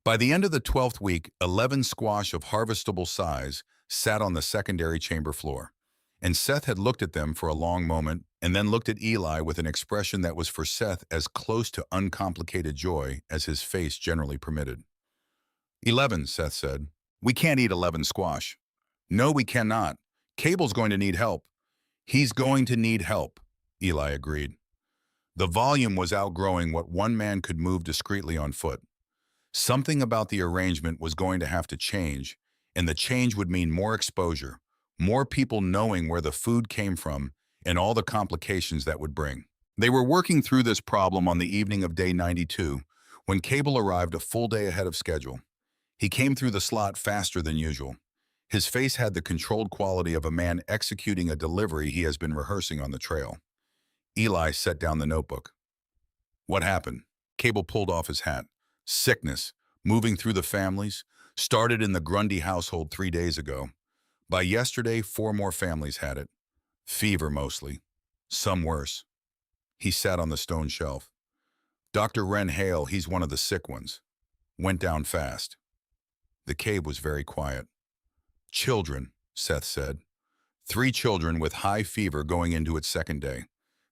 By the end of the 12th week, 11 squash of harvestable size sat on the secondary chamber floor, and Seth had looked at them for a long moment and then looked at Eli with an expression that was for Seth as close to uncomplicated joy as his face generally permitted. 11, Seth said. "We can't eat 11 squash." "No, we cannot. Cable's going to need help." "He's going to need help," Eli agreed. The volume was outgrowing what one man could move discreetly on foot. Something about the arrangement was going to have to change, and the change would mean more exposure, more people knowing where the food came from, and all the complications that would bring. They were working through this problem on the evening of day 92, when Cable arrived a full day ahead of schedule. He came through the slot faster than usual. His face had the controlled quality of a man executing a delivery he has been rehearsing on the trail. Eli set down the notebook. "What happened?" Cable pulled off his hat. "Sickness, moving through the families, started in the Grundy household 3 days ago. By yesterday, 4 more families had it. Fever mostly. Some worse." He sat on the stone shelf. "Dr. Ren Hale, he's one of the sick ones. Went down fast." The cave was very quiet. "Children," Seth said. 3 children with high fever going into its second day.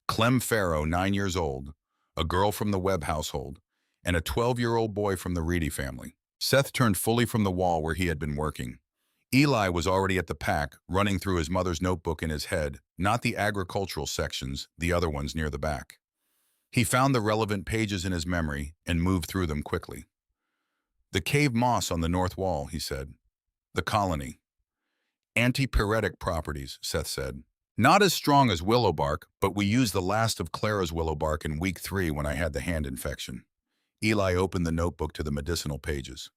Clem Farrow, 9 years old, a girl from the Webb household, and a 12-year-old boy from the Reedy family. Seth turned fully from the wall where he had been working. Eli was already at the pack, running through his mother's notebook in his head, not the agricultural sections, the other ones near the back. He found the relevant pages in his memory and moved through them quickly. "The cave moss on the north wall," he said. "The colony. Antipyretic properties," Seth said. "Not as strong as willow bark, but we used the last of Clara's willow bark in week 3 when I had the hand infection." Eli opened the notebook to the medicinal pages.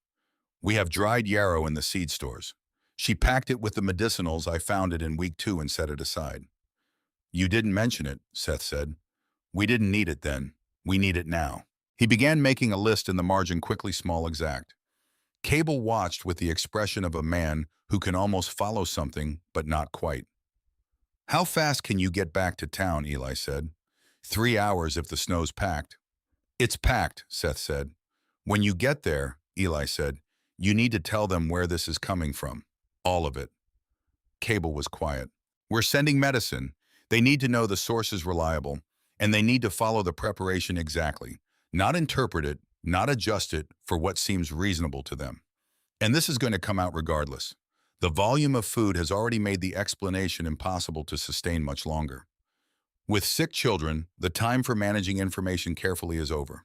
"We have dried yarrow in the seed stores. She packed it with the medicinals. I found it in week 2 and set it aside." "You didn't mention it," Seth said. "We didn't need it then. We need it now." He began making a list in the margin, quickly, small, exact. Cable watched with the expression of a man who can almost follow something, but not quite. "How fast can you get back to town?" Eli said. 3 hours if the snow's packed." "It's packed," Seth said. "When you get there," Eli said, "you need to tell them where this is coming from. All of it." Cable was quiet. "We're sending medicine. They need to know the source is reliable, and they need to follow the preparation exactly, not interpret it, not adjust it for what seems reasonable to them. And this is going to come out regardless. The volume of food has already made the explanation impossible to sustain much longer. With sick children, the time for managing information carefully is over.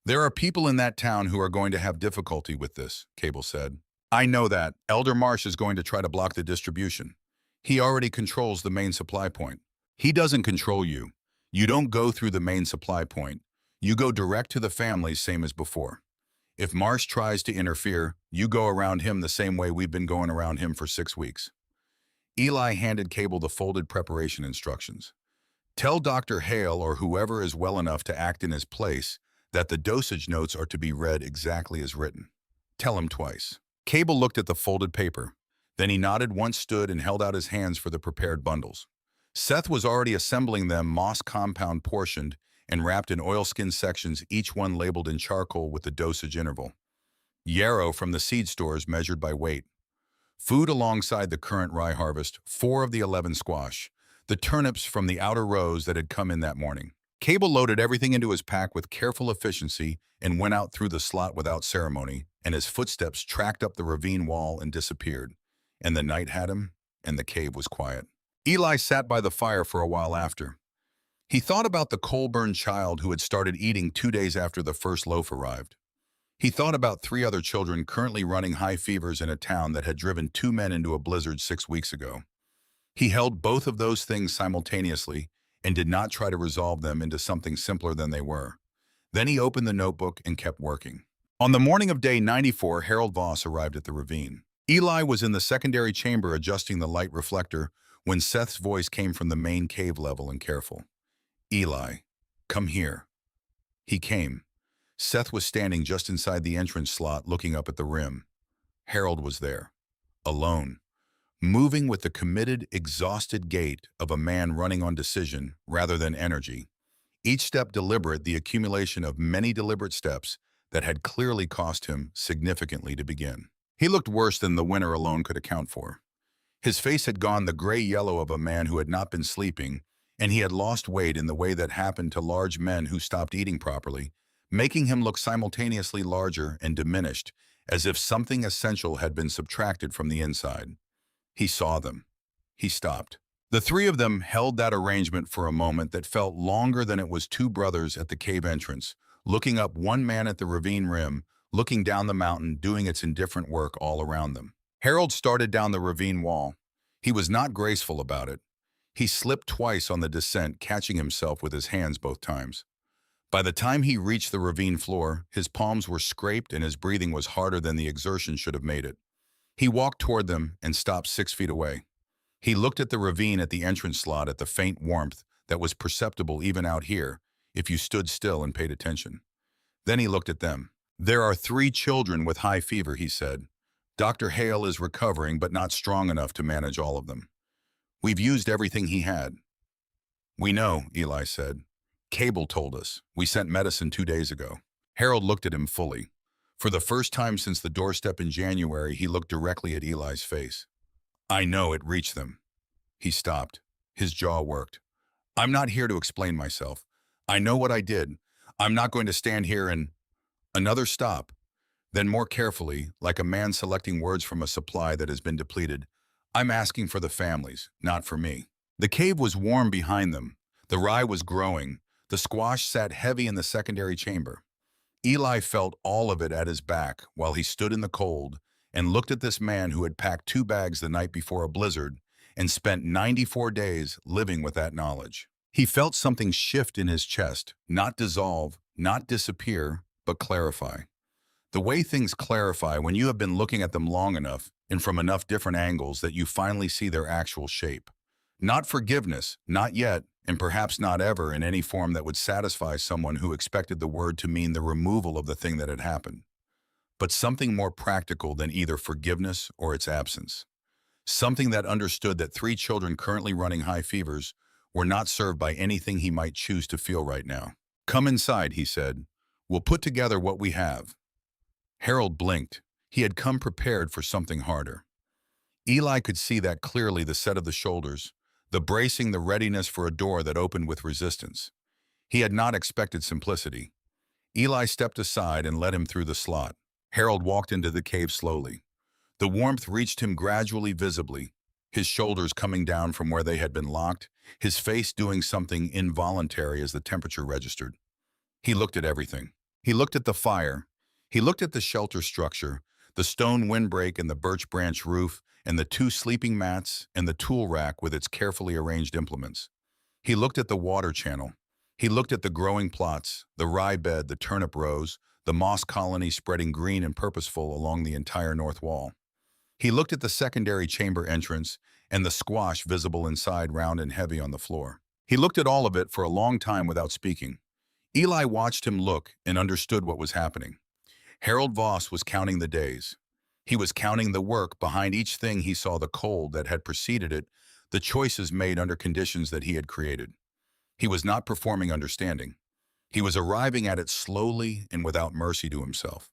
There are people in that town who are going to have difficulty with this," Cable said. "I know that. Elder Marsh is going to try to block the distribution. He already controls the main supply point." "He doesn't control you. You don't go through the main supply point. You go direct to the families, same as before. If Marsh tries to interfere, you go around him the same way we've been going around him for 6 weeks." Eli handed Cable the folded preparation instructions. "Tell Dr. Hale or whoever is well enough to act in his place that the dosage notes are to be read exactly as written. Tell him twice." Cable looked at the folded paper. Then he nodded once, stood, and held out his hands for the prepared bundles. Seth was already assembling them, moss compound portioned and wrapped in oilskin sections, each one labeled in charcoal with the dosage interval. Yarrow from the seed stores measured by weight. Food alongside the current rye harvest, 4 of the 11 squash. The turnips from the outer rows that had come in that morning. Cable loaded everything into his pack with careful efficiency and went out through the slot without ceremony, and his footsteps tracked up the ravine wall and disappeared. And the night had him, and the cave was quiet. Eli sat by the fire for a while after. He thought about the coal-burned child who had started eating 2 days after the first loaf arrived. He thought about 3 other children currently running high fevers in a town that had driven 2 men into a blizzard 6 weeks ago. He held both of those things simultaneously and did not try to resolve them into something simpler than they were. Then he opened the notebook and kept working. On the morning of day 94, Harold Voss arrived at the ravine. Eli was in the secondary chamber adjusting the light reflector when Seth's voice came from the main cave level and careful. Eli, come here. He came. Seth was standing just inside the entrance slot looking up at the rim. Harold was there, alone, moving with the committed, exhausted gait of a man running on decision rather than energy. Each step deliberate, the accumulation of many deliberate steps that had clearly cost him significantly to begin. He looked worse than the winter alone could account for. His face had gone the gray-yellow of a man who had not been sleeping, and he had lost weight in the way that happened to large men who stopped eating properly, making him look simultaneously larger and diminished, as if something essential had been subtracted from the inside. He saw them. He stopped. The three of them held that arrangement for a moment that felt longer than it was two brothers at the cave entrance, looking up, one man at the ravine rim, looking down the mountain, doing its indifferent work all around them. Harold started down the ravine wall. He was not graceful about it. He slipped twice on the descent, catching himself with his hands both times. By the time he reached the ravine floor, his palms were scraped and his breathing was harder than the exertion should have made it. He walked toward them and stopped 6 feet away. He looked at the ravine at the entrance slot, at the faint warmth that was perceptible even out here if you stood still and paid attention. Then he looked at them. There are 3 children with high fever, he said. Dr. Hale is recovering but not strong enough to manage all of them. We've used everything he had. We know, Eli said. Cable told us. We sent medicine 2 days ago. Harold looked at him fully. For the first time since the doorstep in January, he looked directly at Eli's face. I know it reached them. He stopped. His jaw worked. I'm not here to explain myself. I know what I did. I'm not going to stand here and... Another stop. Then more carefully, like a man selecting words from a supply that has been depleted, I'm asking for the families, not for me. The cave was warm behind them. The rye was growing. The squash sat heavy in the secondary chamber. Eli felt all of it at his back while he stood in the cold and looked at this man who had packed 2 bags the night before a blizzard and spent 94 days living with that knowledge. He felt something shift in his chest, not dissolve, not disappear, but clarify. The way things clarify when you have been looking at them long enough and from enough different angles that you finally see their actual shape. Not forgiveness, not yet, and perhaps not ever in any form that would satisfy someone who expected the word to mean the removal of the thing that had happened, but something more practical than either forgiveness or its absence. Something that understood that 3 children currently running high fevers were not served by anything he might choose to feel right now. Come inside, he said. We'll put together what we have. Harold blinked. He had come prepared for something harder. Eli could see that clearly, the set of the shoulders, the bracing, the readiness for a door that opened with resistance. He had not expected simplicity. Eli stepped aside and led him through the slot. Harold walked into the cave slowly. The warmth reached him gradually, visibly, his shoulders coming down from where they had been locked, his face doing something involuntary as the temperature registered. He looked at everything. He looked at the fire. He looked at the shelter structure, the stone windbreak and the birch branch roof, and the 2 sleeping mats and the tool rack with its carefully arranged implements. He looked at the water channel. He looked at the growing plots, the rye bed, the turnip rows, the moss colony spreading green and purposeful along the entire north wall. He looked at the secondary chamber entrance and the squash visible inside, round and heavy on the floor. He looked at all of it for a long time without speaking. Eli watched him look and understood what was happening. Harold Voss was counting the days. He was counting the work behind each thing. He saw the cold that had preceded it, the choices made under conditions that he had created. He was not performing understanding. He was arriving at it slowly and without mercy to himself.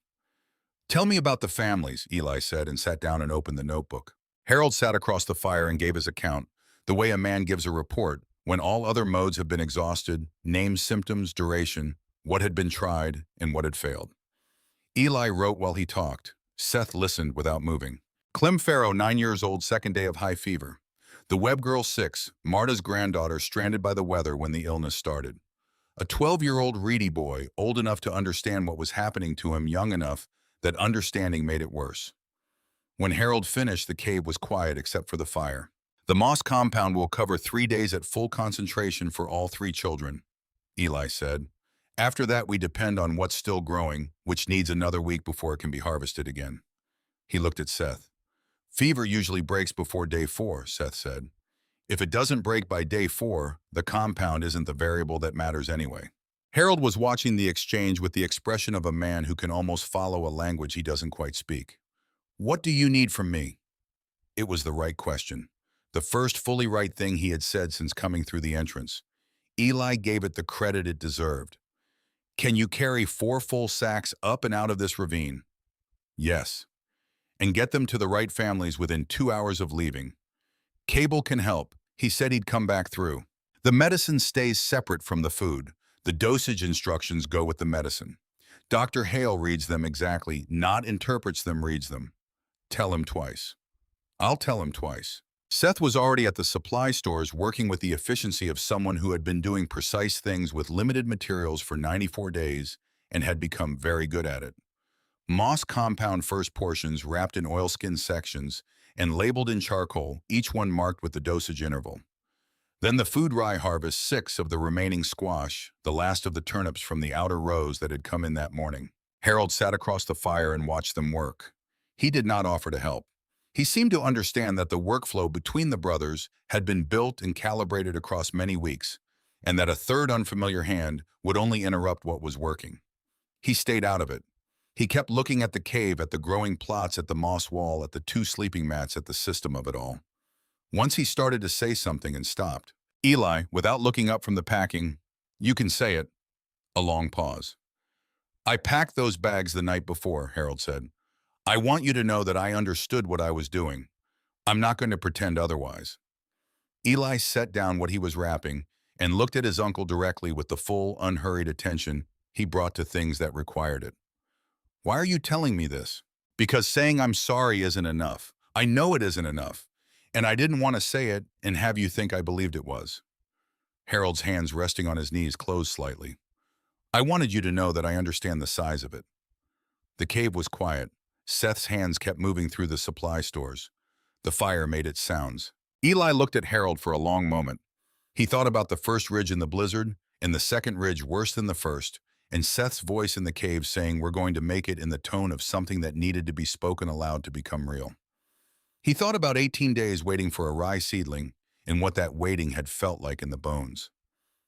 Tell me about the families, Eli said, and sat down and opened the notebook. Harold sat across the fire and gave his account, the way a man gives a report, when all other modes have been exhausted, names, symptoms, duration, what had been tried, and what had failed. Eli wrote while he talked. Seth listened without moving. Clem Farrow, 9 years old, second day of high fever. The Webb Girl 6, Marta's granddaughter stranded by the weather when the illness started. A 12-year-old Reedy boy, old enough to understand what was happening to him, young enough that understanding made it worse. When Harold finished, the cave was quiet except for the fire. The moss compound will cover 3 days at full concentration for all 3 children, Eli said. After that, we depend on what's still growing, which needs another week before it can be harvested again. He looked at Seth. Fever usually breaks before day 4, Seth said. If it doesn't break by day 4, the compound isn't the variable that matters anyway. Harold was watching the exchange with the expression of a man who can almost follow a language he doesn't quite speak. What do you need from me? It was the right question. The first fully right thing he had said since coming through the entrance. Eli gave it the credit it deserved. Can you carry 4 full sacks up and out of this ravine? Yes. And get them to the right families within 2 hours of leaving. Cable can help. He said he'd come back through. The medicine stays separate from the food. The dosage instructions go with the medicine. Dr. Hale reads them exactly, not interprets them, reads them. Tell him twice. I'll tell him twice. Seth was already at the supply stores working with the efficiency of someone who had been doing precise things with limited materials for 94 days and had become very good at it. Moss compound first portions wrapped in oilskin sections and labeled in charcoal, each one marked with the dosage interval. Then the food rye harvest 6 of the remaining squash, the last of the turnips from the outer rows that had come in that morning. Harold sat across the fire and watched them work. He did not offer to help. He seemed to understand that the workflow between the brothers had been built and calibrated across many weeks, and that a third unfamiliar hand would only interrupt what was working. He stayed out of it. He kept looking at the cave, at the growing plots, at the moss wall, at the 2 sleeping mats, at the system of it all. Once he started to say something and stopped. Eli, without looking up from the packing, "You can say it." A long pause. "I packed those bags the night before," Harold said. "I want you to know that I understood what I was doing. I'm not going to pretend otherwise." Eli set down what he was wrapping and looked at his uncle directly with the full, unhurried attention he brought to things that required it. "Why are you telling me this?" "Because saying I'm sorry isn't enough. I know it isn't enough. And I didn't want to say it and have you think I believed it was." Harold's hands resting on his knees closed slightly. "I wanted you to know that I understand the size of it." The cave was quiet. Seth's hands kept moving through the supply stores. The fire made its sounds. Eli looked at Harold for a long moment. He thought about the first ridge in the blizzard, and the second ridge worse than the first, and Seth's voice in the cave saying we're going to make it, in the tone of something that needed to be spoken aloud to become real. He thought about 18 days waiting for a rye seedling and what that waiting had felt like in the bones.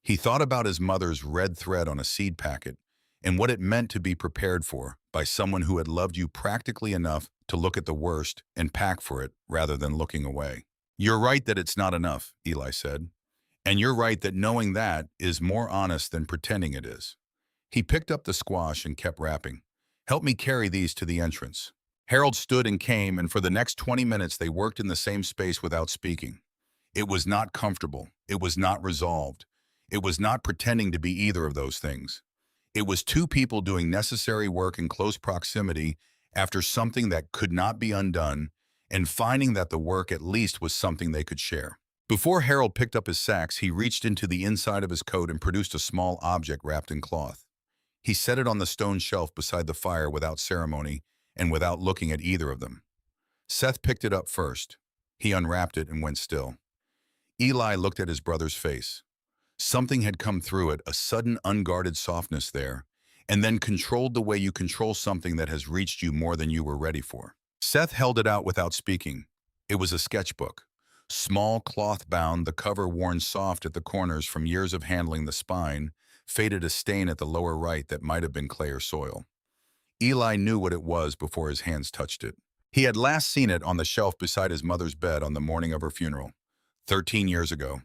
He thought about his mother's red thread on a seed packet and what it meant to be prepared for by someone who had loved you practically enough to look at the worst and pack for it rather than looking away. "You're right that it's not enough," Eli said. "And you're right that knowing that is more honest than pretending it is." He picked up the squash and kept wrapping. "Help me carry these to the entrance." Harold stood and came, and for the next 20 minutes they worked in the same space without speaking. It was not comfortable. It was not resolved. It was not pretending to be either of those things. It was 2 people doing necessary work in close proximity after something that could not be undone, and finding that the work at least was something they could share. Before Harold picked up his sacks, he reached into the inside of his coat and produced a small object wrapped in cloth. He set it on the stone shelf beside the fire without ceremony and without looking at either of them. Seth picked it up first. He unwrapped it and went still. Eli looked at his brother's face. Something had come through it, a sudden unguarded softness there, and then controlled the way you control something that has reached you more than you were ready for. Seth held it out without speaking. It was a sketchbook. Small, cloth-bound, the cover worn soft at the corners from years of handling the spine, faded a stain at the lower right that might have been clay or soil. Eli knew what it was before his hands touched it. He had last seen it on the shelf beside his mother's bed on the morning of her funeral. 13 years ago.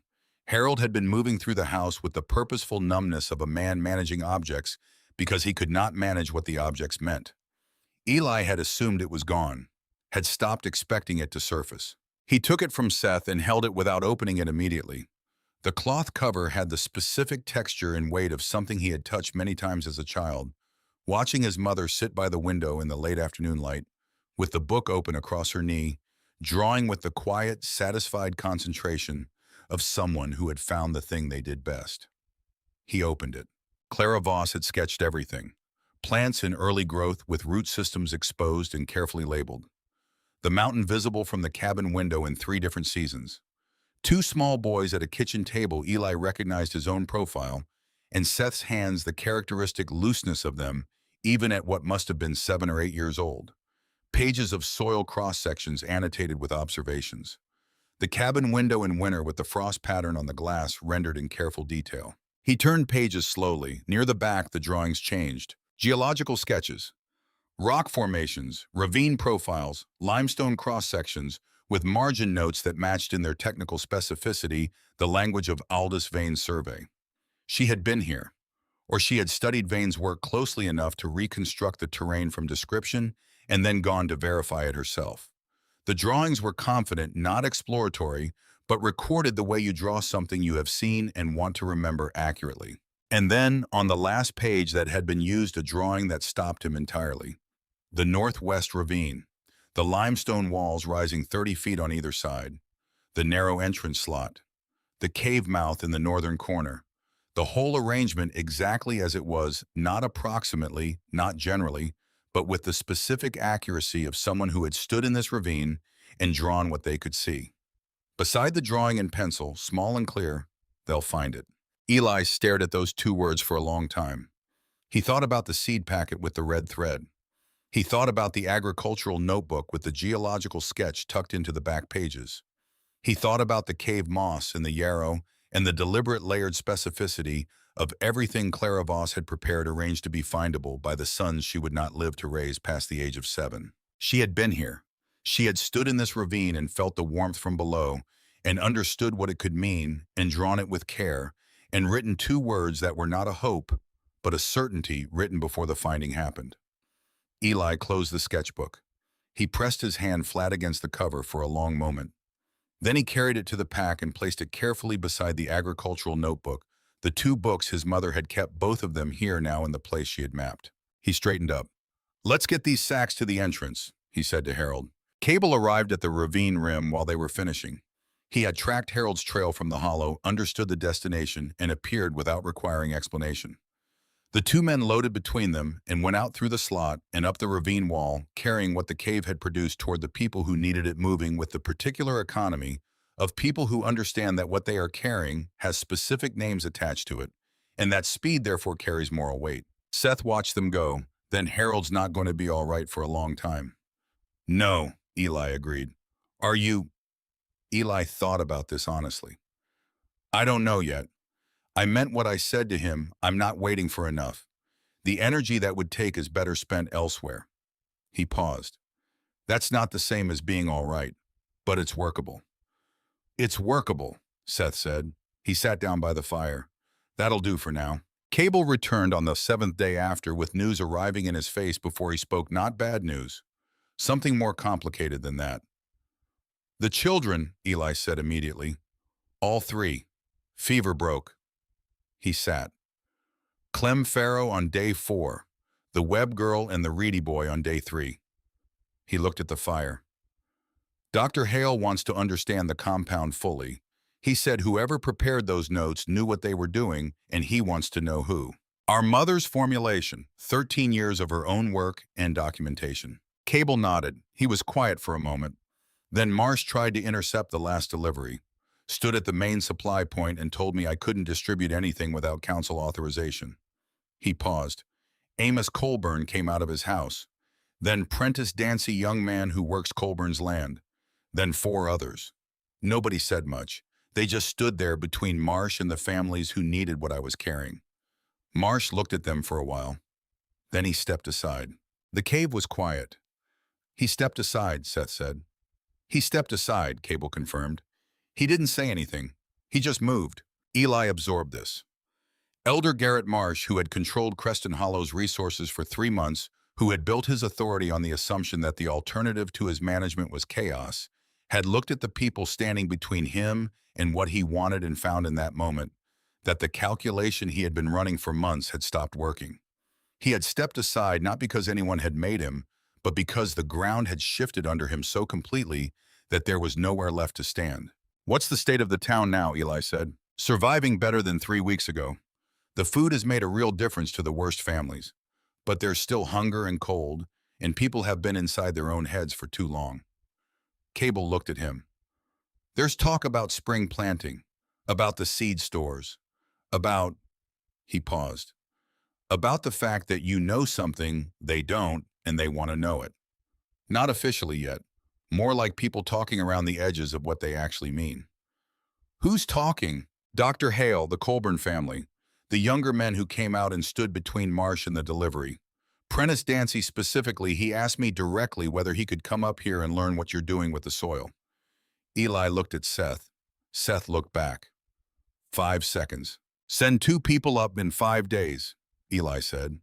Harold had been moving through the house with the purposeful numbness of a man managing objects because he could not manage what the objects meant. Eli had assumed it was gone, had stopped expecting it to surface. He took it from Seth and held it without opening it immediately. The cloth cover had the specific texture and weight of something he had touched many times as a child, watching his mother sit by the window in the late afternoon light, with the book open across her knee, drawing with the quiet, satisfied concentration of someone who had found the thing they did best. He opened it. Clara Voss had sketched everything. Plants in early growth with root systems exposed and carefully labeled. The mountain visible from the cabin window in 3 different seasons. 2 small boys at a kitchen table. Eli recognized his own profile, and Seth's hands the characteristic looseness of them, even at what must have been 7 or 8 years old. Pages of soil cross-sections annotated with observations. The cabin window in winter with the frost pattern on the glass rendered in careful detail. He turned pages slowly. Near the back, the drawings changed. Geological sketches. Rock formations, ravine profiles, limestone cross-sections, with margin notes that matched in their technical specificity the language of Aldous Vane's survey. She had been here, or she had studied Vane's work closely enough to reconstruct the terrain from description and then gone to verify it herself. The drawings were confident, not exploratory, but recorded the way you draw something you have seen and want to remember accurately. And then, on the last page that had been used, a drawing that stopped him entirely. The Northwest Ravine, the limestone walls rising 30 feet on either side, the narrow entrance slot, the cave mouth in the northern corner, the whole arrangement exactly as it was, not approximately, not generally, but with the specific accuracy of someone who had stood in this ravine and drawn what they could see. Beside the drawing in pencil, small and clear, they'll find it. Eli stared at those 2 words for a long time. He thought about the seed packet with the red thread. He thought about the agricultural notebook with the geological sketch tucked into the back pages. He thought about the cave moss in the yarrow and the deliberate layered specificity of everything Clara Voss had prepared arranged to be findable by the sons she would not live to raise past the age of 7. She had been here. She had stood in this ravine and felt the warmth from below and understood what it could mean and drawn it with care and written 2 words that were not a hope, but a certainty written before the finding happened. Eli closed the sketchbook. He pressed his hand flat against the cover for a long moment. Then he carried it to the pack and placed it carefully beside the agricultural notebook, the 2 books his mother had kept, both of them here now in the place she had mapped. He straightened up. "Let's get these sacks to the entrance," he said to Harold. Cable arrived at the ravine rim while they were finishing. He had tracked Harold's trail from the hollow, understood the destination, and appeared without requiring explanation. The 2 men loaded between them and went out through the slot and up the ravine wall, carrying what the cave had produced toward the people who needed it, moving with the particular economy of people who understand that what they are carrying has specific names attached to it, and that speed therefore carries moral weight. Seth watched them go. Then Harold's not going to be all right for a long time. "No," Eli agreed. "Are you—" Eli thought about this honestly. "I don't know yet. I meant what I said to him. I'm not waiting for enough. The energy that would take is better spent elsewhere." He paused. "That's not the same as being all right, but it's workable." "It's workable," Seth said. He sat down by the fire. "That'll do for now." Cable returned on the 7th day after with news arriving in his face before he spoke. Not bad news. Something more complicated than that. "The children," Eli said immediately. "All 3. Fever broke." He sat. Clem Farrow on day 4, the Webb girl and the Reedy boy on day 3. He looked at the fire. "Dr. Hale wants to understand the compound fully. He said whoever prepared those notes knew what they were doing, and he wants to know who. Our mother's formulation, 13 years of her own work and documentation." Cable nodded. He was quiet for a moment. Then Marsh tried to intercept the last delivery, stood at the main supply point and told me I couldn't distribute anything without council authorization. He paused. Amos Colburn came out of his house. Then Prentice Dancy, young man who works Colburn's land. Then 4 others. Nobody said much. They just stood there between Marsh and the families who needed what I was carrying. Marsh looked at them for a while. Then he stepped aside. The cave was quiet. "He stepped aside," Seth said. "He stepped aside," Cable confirmed. "He didn't say anything. He just moved." Eli absorbed this. Elder Garrett Marsh, who had controlled Creston Hollow's resources for 3 months, who had built his authority on the assumption that the alternative to his management was chaos, had looked at the people standing between him and what he wanted and found in that moment that the calculation he had been running for months had stopped working. He had stepped aside not because anyone had made him, but because the ground had shifted under him so completely that there was nowhere left to stand. "What's the state of the town now?" Eli said. "Surviving better than 3 weeks ago. The food has made a real difference to the worst families. But there's still hunger and cold, and people have been inside their own heads for too long." Cable looked at him. "There's talk about spring planting, about the seed stores, about—" He paused. "About the fact that you know something they don't, and they want to know it. Not officially yet. More like people talking around the edges of what they actually mean." "Who's talking?" "Dr. Hale, the Colburn family. The younger men who came out and stood between Marsh and the delivery. Prentice Dancy specifically, he asked me directly whether he could come up here and learn what you're doing with the soil." Eli looked at Seth. Seth looked back. 5 seconds. "Send 2 people up in 5 days, Eli said.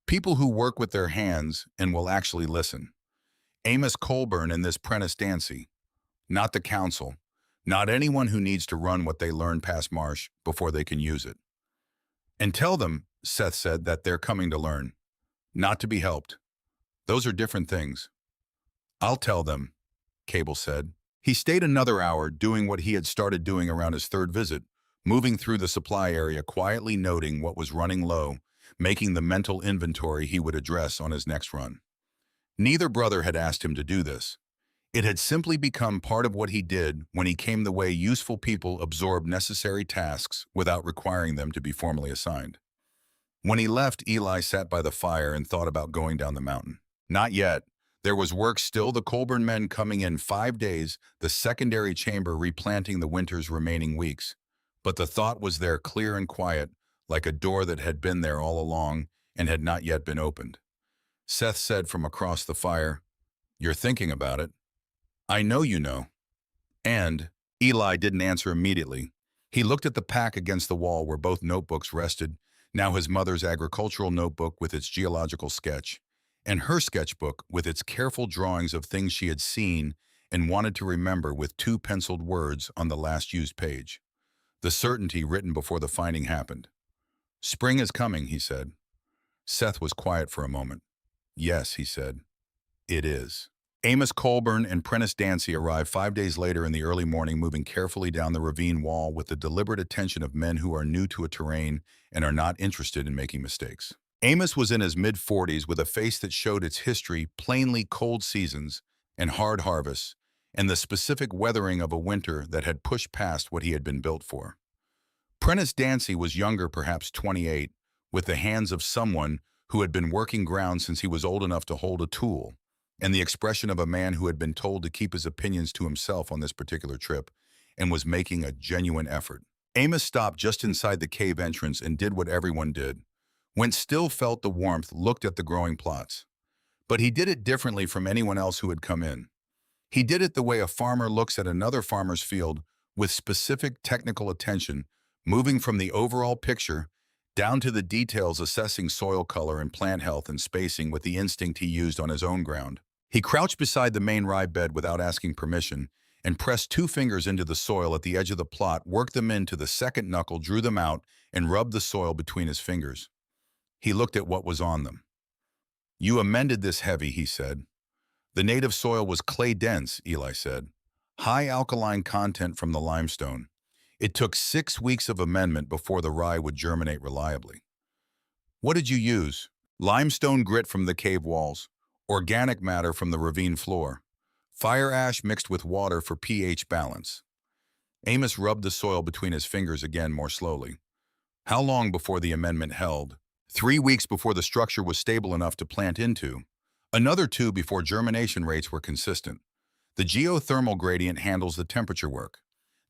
"People who work with their hands and will actually listen. Amos Colburn and this Prentice Dancy. Not the council. Not anyone who needs to run what they learn past Marsh before they can use it. And tell them," Seth said, "that they're coming to learn, not to be helped. Those are different things." "I'll tell them," Cable said. He stayed another hour doing what he had started doing around his 3rd visit, moving through the supply area, quietly noting what was running low, making the mental inventory he would address on his next run. Neither brother had asked him to do this. It had simply become part of what he did when he came the way useful people absorb necessary tasks without requiring them to be formally assigned. When he left, Eli sat by the fire and thought about going down the mountain. Not yet. There was work still, the Colburn men coming in 5 days, the secondary chamber replanting the winter's remaining weeks. But the thought was there, clear and quiet, like a door that had been there all along and had not yet been opened. Seth said from across the fire, "You're thinking about it." "I know you know." And Eli didn't answer immediately. He looked at the pack against the wall where both notebooks rested, now his mother's agricultural notebook with its geological sketch, and her sketchbook with its careful drawings of things she had seen and wanted to remember, with 2 penciled words on the last used page. The certainty written before the finding happened. "Spring is coming," he said. Seth was quiet for a moment. "Yes," he said. "It is." Amos Colburn and Prentice Dancy arrived 5 days later in the early morning, moving carefully down the ravine wall with the deliberate attention of men who are new to a terrain and are not interested in making mistakes. Amos was in his mid-40s with a face that showed its history, plainly cold seasons and hard harvests, and the specific weathering of a winter that had pushed past what he had been built for. Prentice Dancy was younger, perhaps 28, with the hands of someone who had been working ground since he was old enough to hold a tool, and the expression of a man who had been told to keep his opinions to himself on this particular trip and was making a genuine effort. Amos stopped just inside the cave entrance and did what everyone did. Went still, felt the warmth, looked at the growing plots. But he did it differently from anyone else who had come in. He did it the way a farmer looks at another farmer's field, with specific technical attention, moving from the overall picture down to the details, assessing soil color and plant health and spacing with the instinct he used on his own ground. He crouched beside the main rye bed without asking permission and pressed 2 fingers into the soil at the edge of the plot, worked them into the second knuckle, drew them out, and rubbed the soil between his fingers. He looked at what was on them. "You amended this heavy," he said. "The native soil was clay-dense," Eli said. "High alkaline content from the limestone. It took 6 weeks of amendment before the rye would germinate reliably." "What did you use?" "Limestone grit from the cave walls, organic matter from the ravine floor, fire ash mixed with water for pH balance." Amos rubbed the soil between his fingers again, more slowly. "How long before the amendment held?" 3 weeks before the structure was stable enough to plant into. Another 2 before germination rates were consistent. The geothermal gradient handles the temperature work.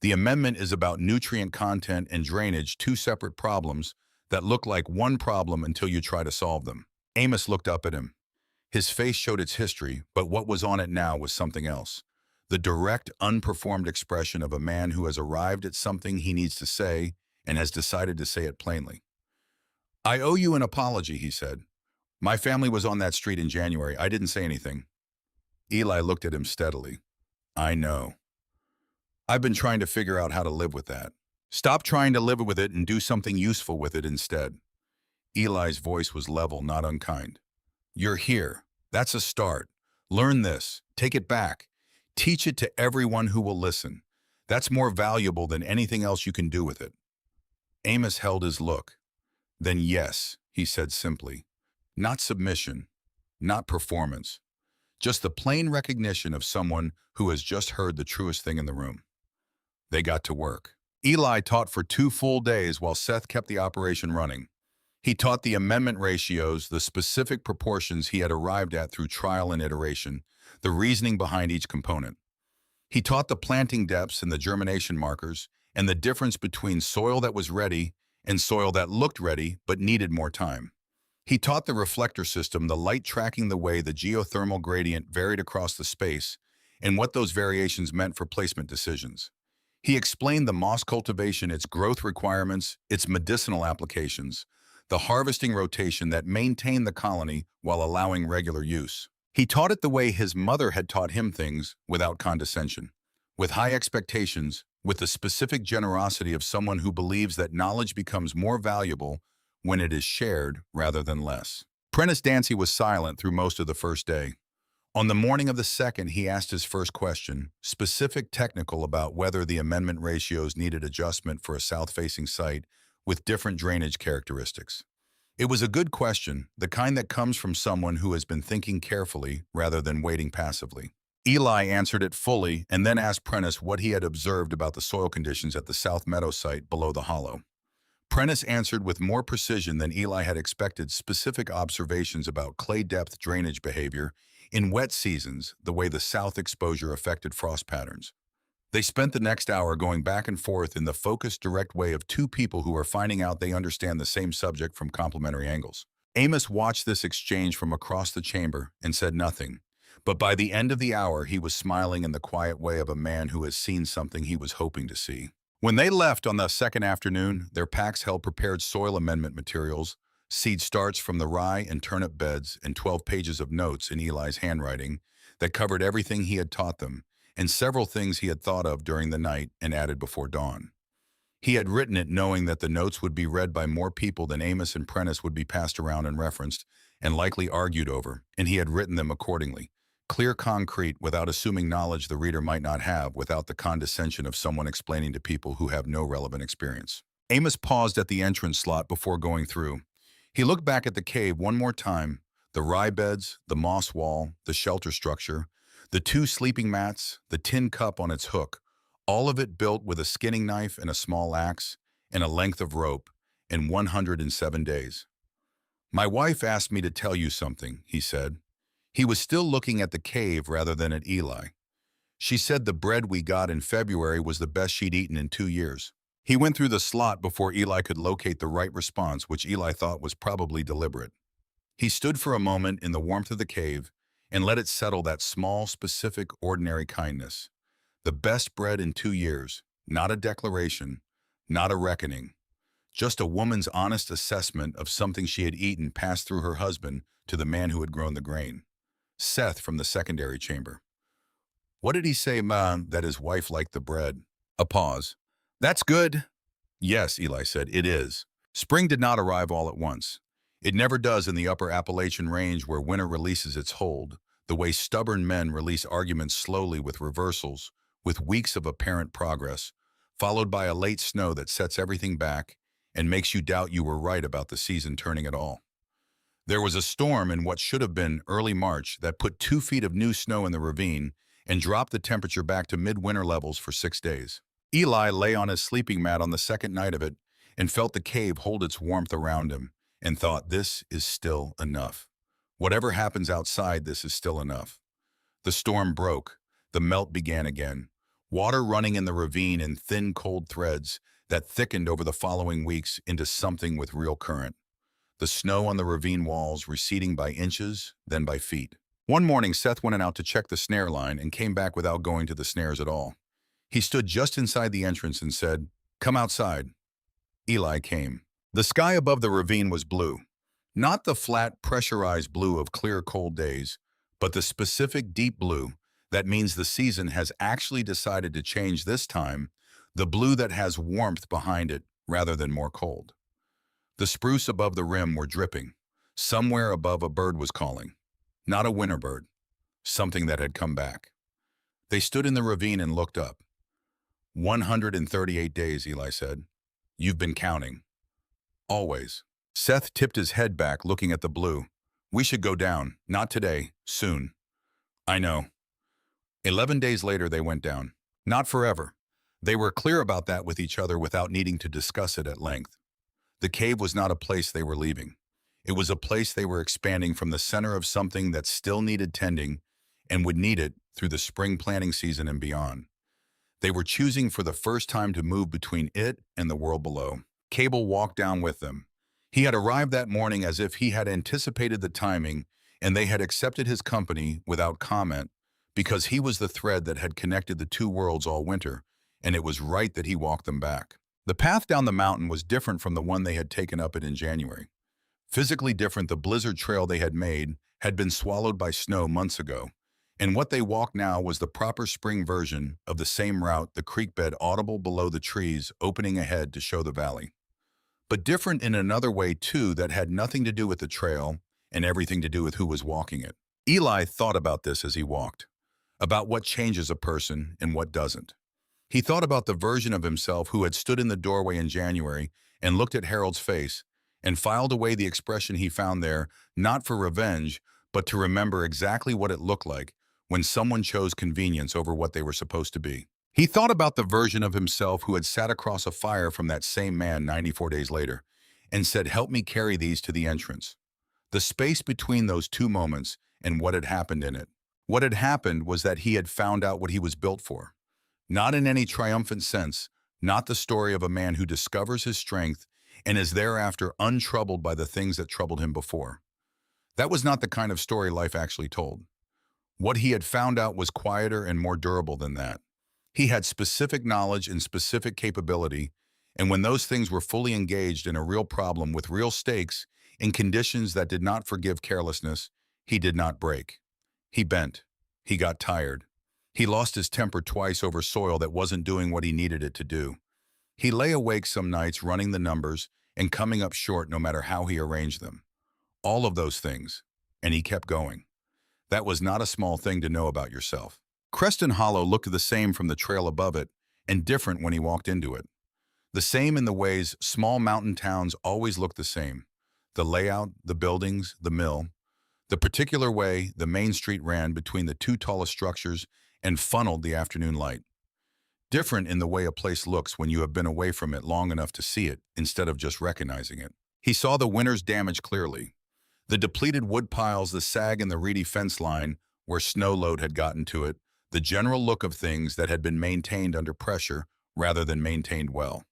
The amendment is about nutrient content and drainage, 2 separate problems that look like one problem until you try to solve them. Amos looked up at him. His face showed its history, but what was on it now was something else. The direct, unperformed expression of a man who has arrived at something he needs to say and has decided to say it plainly. "I owe you an apology," he said. "My family was on that street in January. I didn't say anything." Eli looked at him steadily. "I know. I've been trying to figure out how to live with that. Stop trying to live with it and do something useful with it instead." Eli's voice was level, not unkind. "You're here. That's a start. Learn this. Take it back. Teach it to everyone who will listen. That's more valuable than anything else you can do with it. Amos held his look. Then yes, he said simply. Not submission, not performance. Just the plain recognition of someone who has just heard the truest thing in the room. They got to work. Eli taught for 2 full days while Seth kept the operation running. He taught the amendment ratios, the specific proportions he had arrived at through trial and iteration, the reasoning behind each component. He taught the planting depths and the germination markers, and the difference between soil that was ready and soil that looked ready but needed more time. He taught the reflector system, the light tracking the way the geothermal gradient varied across the space, and what those variations meant for placement decisions. He explained the moss cultivation, its growth requirements, its medicinal applications, the harvesting rotation that maintained the colony while allowing regular use. He taught it the way his mother had taught him things, without condescension, with high expectations, with the specific generosity of someone who believes that knowledge becomes more valuable when it is shared rather than less. Prentice Dancy was silent through most of the first day. On the morning of the second, he asked his first question, specific technical about whether the amendment ratios needed adjustment for a south-facing site with different drainage characteristics. It was a good question, the kind that comes from someone who has been thinking carefully rather than waiting passively. Eli answered it fully and then asked Prentice what he had observed about the soil conditions at the South Meadow site below the hollow. Prentice answered with more precision than Eli had expected, specific observations about clay depth drainage behavior in wet seasons, the way the south exposure affected frost patterns. They spent the next hour going back and forth in the focused, direct way of 2 people who are finding out they understand the same subject from complementary angles. Amos watched this exchange from across the chamber and said nothing. But by the end of the hour, he was smiling in the quiet way of a man who has seen something he was hoping to see. When they left on the second afternoon, their packs held prepared soil amendment materials, seed starts from the rye and turnip beds, and 12 pages of notes in Eli's handwriting that covered everything he had taught them, and several things he had thought of during the night and added before dawn. He had written it knowing that the notes would be read by more people than Amos and Prentice would be passed around and referenced, and likely argued over, and he had written them accordingly. Clear, concrete, without assuming knowledge the reader might not have, without the condescension of someone explaining to people who have no relevant experience. Amos paused at the entrance slot before going through. He looked back at the cave one more time, the rye beds, the moss wall, the shelter structure, the 2 sleeping mats, the tin cup on its hook, all of it built with a skinning knife and a small axe and a length of rope in 107 days. "My wife asked me to tell you something," he said. He was still looking at the cave rather than at Eli. "She said the bread we got in February was the best she'd eaten in 2 years. He went through the slot before Eli could locate the right response, which Eli thought was probably deliberate. He stood for a moment in the warmth of the cave and let it settle, that small, specific, ordinary kindness. The best bread in 2 years, not a declaration, not a reckoning. Just a woman's honest assessment of something she had eaten passed through her husband to the man who had grown the grain. Seth from the secondary chamber. "What did he say, Ma, that his wife liked the bread?" A pause. "That's good." "Yes," Eli said, "it is." Spring did not arrive all at once. It never does in the upper Appalachian range where winter releases its hold, the way stubborn men release arguments slowly with reversals, with weeks of apparent progress, followed by a late snow that sets everything back and makes you doubt you were right about the season turning at all. There was a storm in what should have been early March that put 2 feet of new snow in the ravine and dropped the temperature back to midwinter levels for 6 days. Eli lay on his sleeping mat on the second night of it and felt the cave hold its warmth around him and thought, this is still enough. Whatever happens outside, this is still enough. The storm broke. The melt began again. Water running in the ravine in thin, cold threads that thickened over the following weeks into something with real current. The snow on the ravine walls receding by inches, then by feet. One morning, Seth went out to check the snare line and came back without going to the snares at all. He stood just inside the entrance and said, "Come outside." Eli came. The sky above the ravine was blue. Not the flat, pressurized blue of clear, cold days, but the specific deep blue that means the season has actually decided to change this time, the blue that has warmth behind it rather than more cold. The spruce above the rim were dripping. Somewhere above a bird was calling. Not a winter bird. Something that had come back. They stood in the ravine and looked up. 138 days, Eli said. You've been counting. Always. Seth tipped his head back, looking at the blue. We should go down. Not today. Soon. I know. 11 days later, they went down. Not forever. They were clear about that with each other without needing to discuss it at length. The cave was not a place they were leaving. It was a place they were expanding from the center of something that still needed tending and would need it through the spring planting season and beyond. They were choosing for the first time to move between it and the world below. Cable walked down with them. He had arrived that morning as if he had anticipated the timing, and they had accepted his company without comment because he was the thread that had connected the two worlds all winter, and it was right that he walked them back. The path down the mountain was different from the one they had taken up it in January. Physically different, the blizzard trail they had made had been swallowed by snow months ago, and what they walked now was the proper spring version of the same route, the creek bed audible below the trees opening ahead to show the valley. But different in another way, too, that had nothing to do with the trail and everything to do with who was walking it. Eli thought about this as he walked, about what changes a person and what doesn't. He thought about the version of himself who had stood in the doorway in January and looked at Harold's face and filed away the expression he found there, not for revenge, but to remember exactly what it looked like when someone chose convenience over what they were supposed to be. He thought about the version of himself who had sat across a fire from that same man 94 days later and said, "Help me carry these to the entrance." The space between those two moments and what had happened in it. What had happened was that he had found out what he was built for. Not in any triumphant sense, not the story of a man who discovers his strength and is thereafter untroubled by the things that troubled him before. That was not the kind of story life actually told. What he had found out was quieter and more durable than that. He had specific knowledge and specific capability, and when those things were fully engaged in a real problem with real stakes, in conditions that did not forgive carelessness, he did not break. He bent. He got tired. He lost his temper twice over soil that wasn't doing what he needed it to do. He lay awake some nights running the numbers and coming up short no matter how he arranged them. All of those things, and he kept going. That was not a small thing to know about yourself. Creston Hollow looked the same from the trail above it and different when he walked into it. The same in the ways small mountain towns always look the same. The layout, the buildings, the mill. The particular way the main street ran between the two tallest structures and funneled the afternoon light. Different in the way a place looks when you have been away from it long enough to see it instead of just recognizing it. He saw the winter's damage clearly. The depleted wood piles, the sag in the reedy fence line where snow load had gotten to it, the general look of things that had been maintained under pressure rather than maintained well.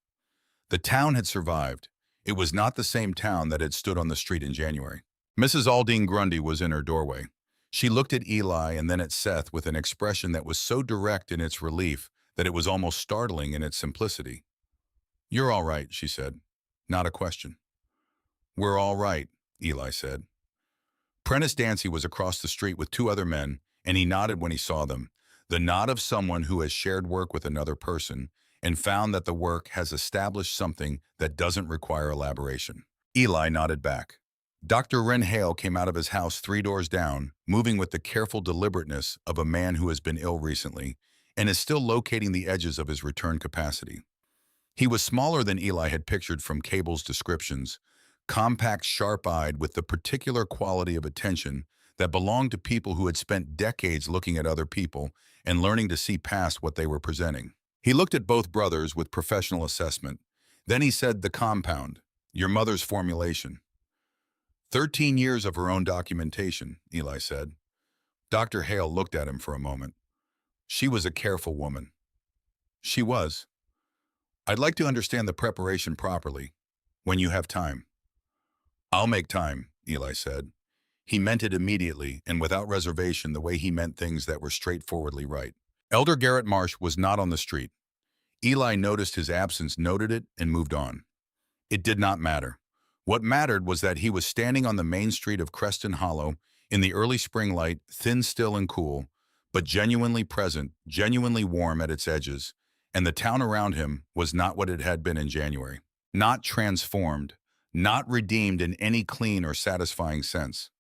The town had survived. It was not the same town that had stood on the street in January. Mrs. Aldine Grundy was in her doorway. She looked at Eli and then at Seth with an expression that was so direct in its relief that it was almost startling in its simplicity. "You're all right," she said. Not a question. "We're all right," Eli said. Prentice Dancy was across the street with two other men, and he nodded when he saw them, the nod of someone who has shared work with another person and found that the work has established something that doesn't require elaboration. Eli nodded back. Dr. Wren Hale came out of his house 3 doors down, moving with the careful deliberateness of a man who has been ill recently and is still locating the edges of his return capacity. He was smaller than Eli had pictured from Cable's descriptions, compact, sharp-eyed, with the particular quality of attention that belonged to people who had spent decades looking at other people and learning to see past what they were presenting. He looked at both brothers with professional assessment. Then he said, "The compound, your mother's formulation." 13 years of her own documentation, Eli said. Dr. Hale looked at him for a moment. She was a careful woman. She was. "I'd like to understand the preparation properly, when you have time." "I'll make time," Eli said. He meant it immediately and without reservation the way he meant things that were straightforwardly right. Elder Garrett Marsh was not on the street. Eli noticed his absence, noted it, and moved on. It did not matter. What mattered was that he was standing on the main street of Creston Hollow in the early spring light, thin, still, and cool, but genuinely present, genuinely warm at its edges, and the town around him was not what it had been in January. Not transformed, not redeemed in any clean or satisfying sense.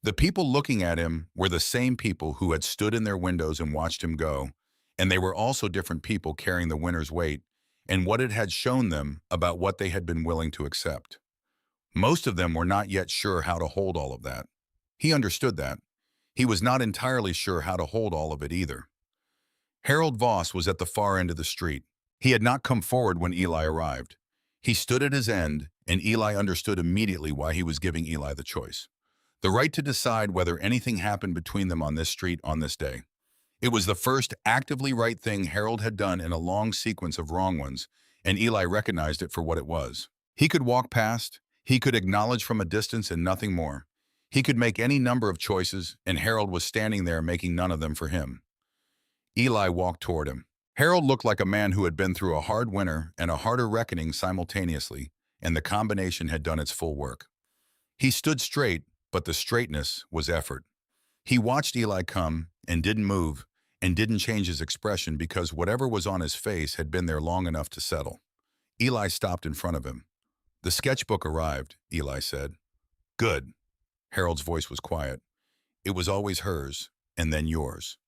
The people looking at him were the same people who had stood in their windows and watched him go, and they were also different people carrying the winter's weight and what it had shown them about what they had been willing to accept. Most of them were not yet sure how to hold all of that. He understood that. He was not entirely sure how to hold all of it either. Harold Voss was at the far end of the street. He had not come forward when Eli arrived. He stood at his end, and Eli understood immediately why he was giving Eli the choice. The right to decide whether anything happened between them on this street on this day. It was the first actively right thing Harold had done in a long sequence of wrong ones, and Eli recognized it for what it was. He could walk past, he could acknowledge from a distance and nothing more. He could make any number of choices, and Harold was standing there making none of them for him. Eli walked toward him. Harold looked like a man who had been through a hard winter and a harder reckoning simultaneously, and the combination had done its full work. He stood straight, but the straightness was effort. He watched Eli come and didn't move and didn't change his expression because whatever was on his face had been there long enough to settle. Eli stopped in front of him. "The sketchbook arrived," Eli said. "Good." Harold's voice was quiet. "It was always hers, and then yours."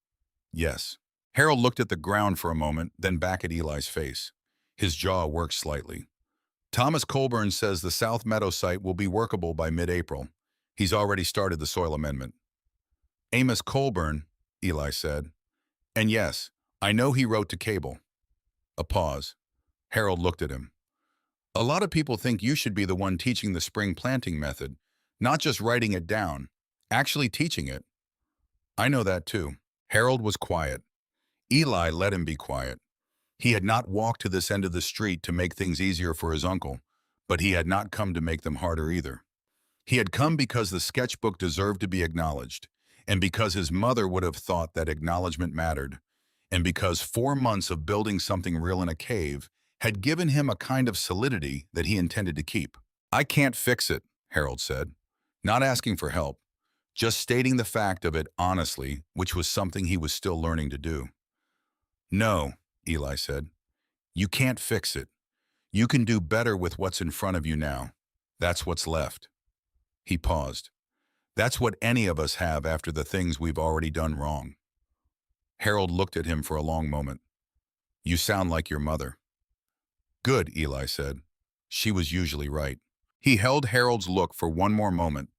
"Yes." Harold looked at the ground for a moment, then back at Eli's face. His jaw worked slightly. "Thomas Colburn says the South Meadow site will be workable by mid-April. He's already started the soil amendment." "Amos Colburn," Eli said. "And yes, I know he wrote to Cable." A pause. Harold looked at him. "A lot of people think you should be the one teaching the spring planting method, not just writing it down, actually teaching it." "I know that too." Harold was quiet. Eli let him be quiet. He had not walked to this end of the street to make things easier for his uncle, but he had not come to make them harder either. He had come because the sketchbook deserved to be acknowledged, and because his mother would have thought that acknowledgement mattered, and because 4 months of building something real in a cave had given him a kind of solidity that he intended to keep. "I can't fix it," Harold said, not asking for help, just stating the fact of it honestly, which was something he was still learning to do. "No," Eli said, "you can't fix it. You can do better with what's in front of you now. That's what's left." He paused. "That's what any of us have after the things we've already done wrong." Harold looked at him for a long moment. "You sound like your mother." "Good," Eli said. She was usually right. He held Harold's look for one more moment.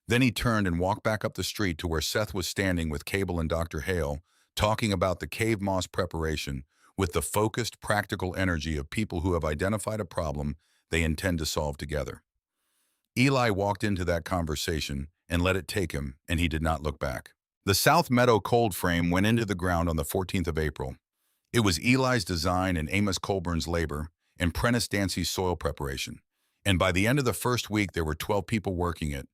Then he turned and walked back up the street to where Seth was standing with Cable and Dr. Hale, talking about the cave moss preparation with the focused, practical energy of people who have identified a problem they intend to solve together. Eli walked into that conversation and let it take him, and he did not look back. The South Meadow cold frame went into the ground on the 14th of April. It was Eli's design and Amos Colburn's labor and Prentice Dancy's soil preparation. And by the end of the first week, there were 12 people working it,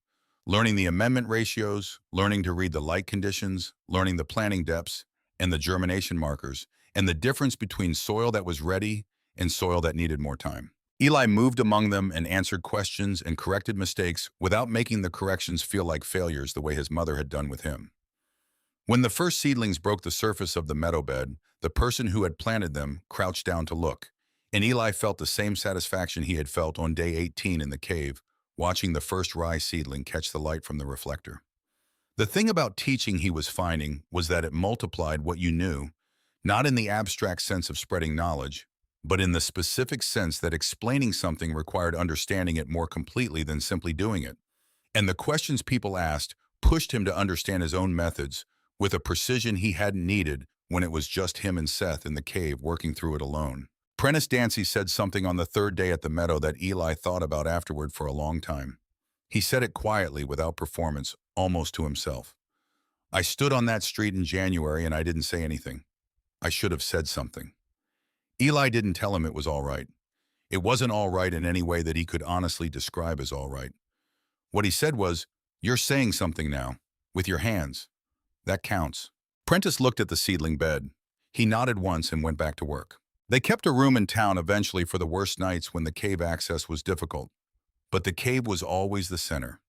learning the amendment ratios, learning to read the light conditions, learning the planting depths and the germination markers, and the difference between soil that was ready and soil that needed more time. Eli moved among them and answered questions and corrected mistakes without making the corrections feel like failures the way his mother had done with him. When the first seedlings broke the surface of the meadowbed, the person who had planted them crouched down to look, and Eli felt the same satisfaction he had felt on day 18 in the cave, watching the first rye seedling catch the light from the reflector. The thing about teaching he was finding was that it multiplied what you knew, not in the abstract sense of spreading knowledge, but in the specific sense that explaining something required understanding it more completely than simply doing it. And the questions people asked pushed him to understand his own methods with a precision he hadn't needed when it was just him and Seth in the cave working through it alone. Prentice Dancy said something on the third day at the meadow that Eli thought about afterward for a long time. He said it quietly, without performance, almost to himself. "I stood on that street in January and I didn't say anything. I should have said something." Eli didn't tell him it was all right. It wasn't all right in any way that he could honestly describe as all right. What he said was, "You're saying something now, with your hands. That counts." Prentice looked at the seedling bed. He nodded once and went back to work. They kept a room in town eventually for the worst nights when the cave access was difficult. But the cave was always the center.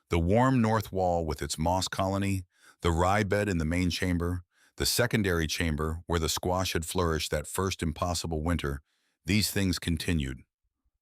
The warm north wall with its moss colony, the rye bed in the main chamber, the secondary chamber where the squash had flourished that first impossible winter, these things continued.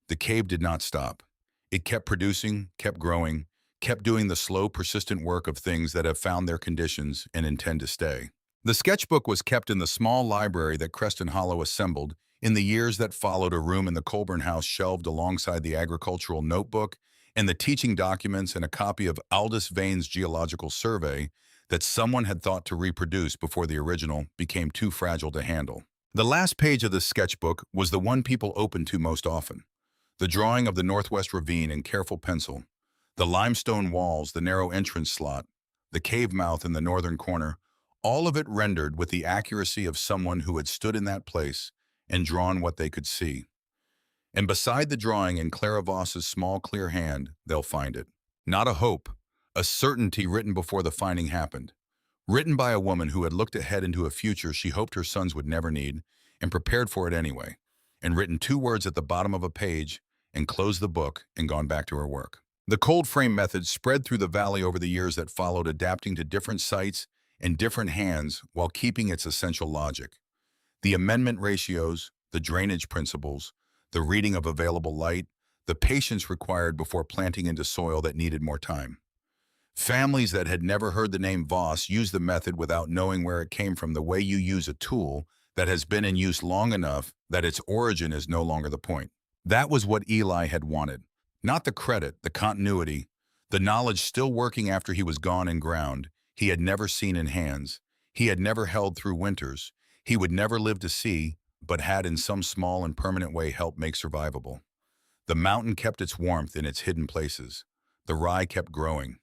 The cave did not stop. It kept producing, kept growing, kept doing the slow, persistent work of things that have found their conditions and intend to stay. The sketchbook was kept in the small library that Creston Hollow assembled in the years that followed, a room in the Colburn house shelved alongside the agricultural notebook and the teaching documents and a copy of Aldous Vane's geological survey that someone had thought to reproduce before the original became too fragile to handle. The last page of the sketchbook was the one people opened to most often. The drawing of the Northwest Ravine in careful pencil, the limestone walls, the narrow entrance slot, the cave mouth in the northern corner, all of it rendered with the accuracy of someone who had stood in that place and drawn what they could see. And beside the drawing in Clara Voss's small, clear hand, they'll find it. Not a hope, a certainty written before the finding happened. Written by a woman who had looked ahead into a future she hoped her sons would never need and prepared for it anyway, and written 2 words at the bottom of a page and closed the book and gone back to her work. The cold frame method spread through the valley over the years that followed, adapting to different sites and different hands while keeping its essential logic. The amendment ratios, the drainage principles, the reading of available light, the patience required before planting into soil that needed more time. Families that had never heard the name Voss used the method without knowing where it came from, the way you use a tool that has been in use long enough that its origin is no longer the point. That was what Eli had wanted. Not the credit, the continuity, the knowledge still working after he was gone and ground, he had never seen in hands, he had never held through winters, he would never live to see, but had in some small and permanent way helped make survivable. The mountain kept its warmth in its hidden places. The rye kept growing.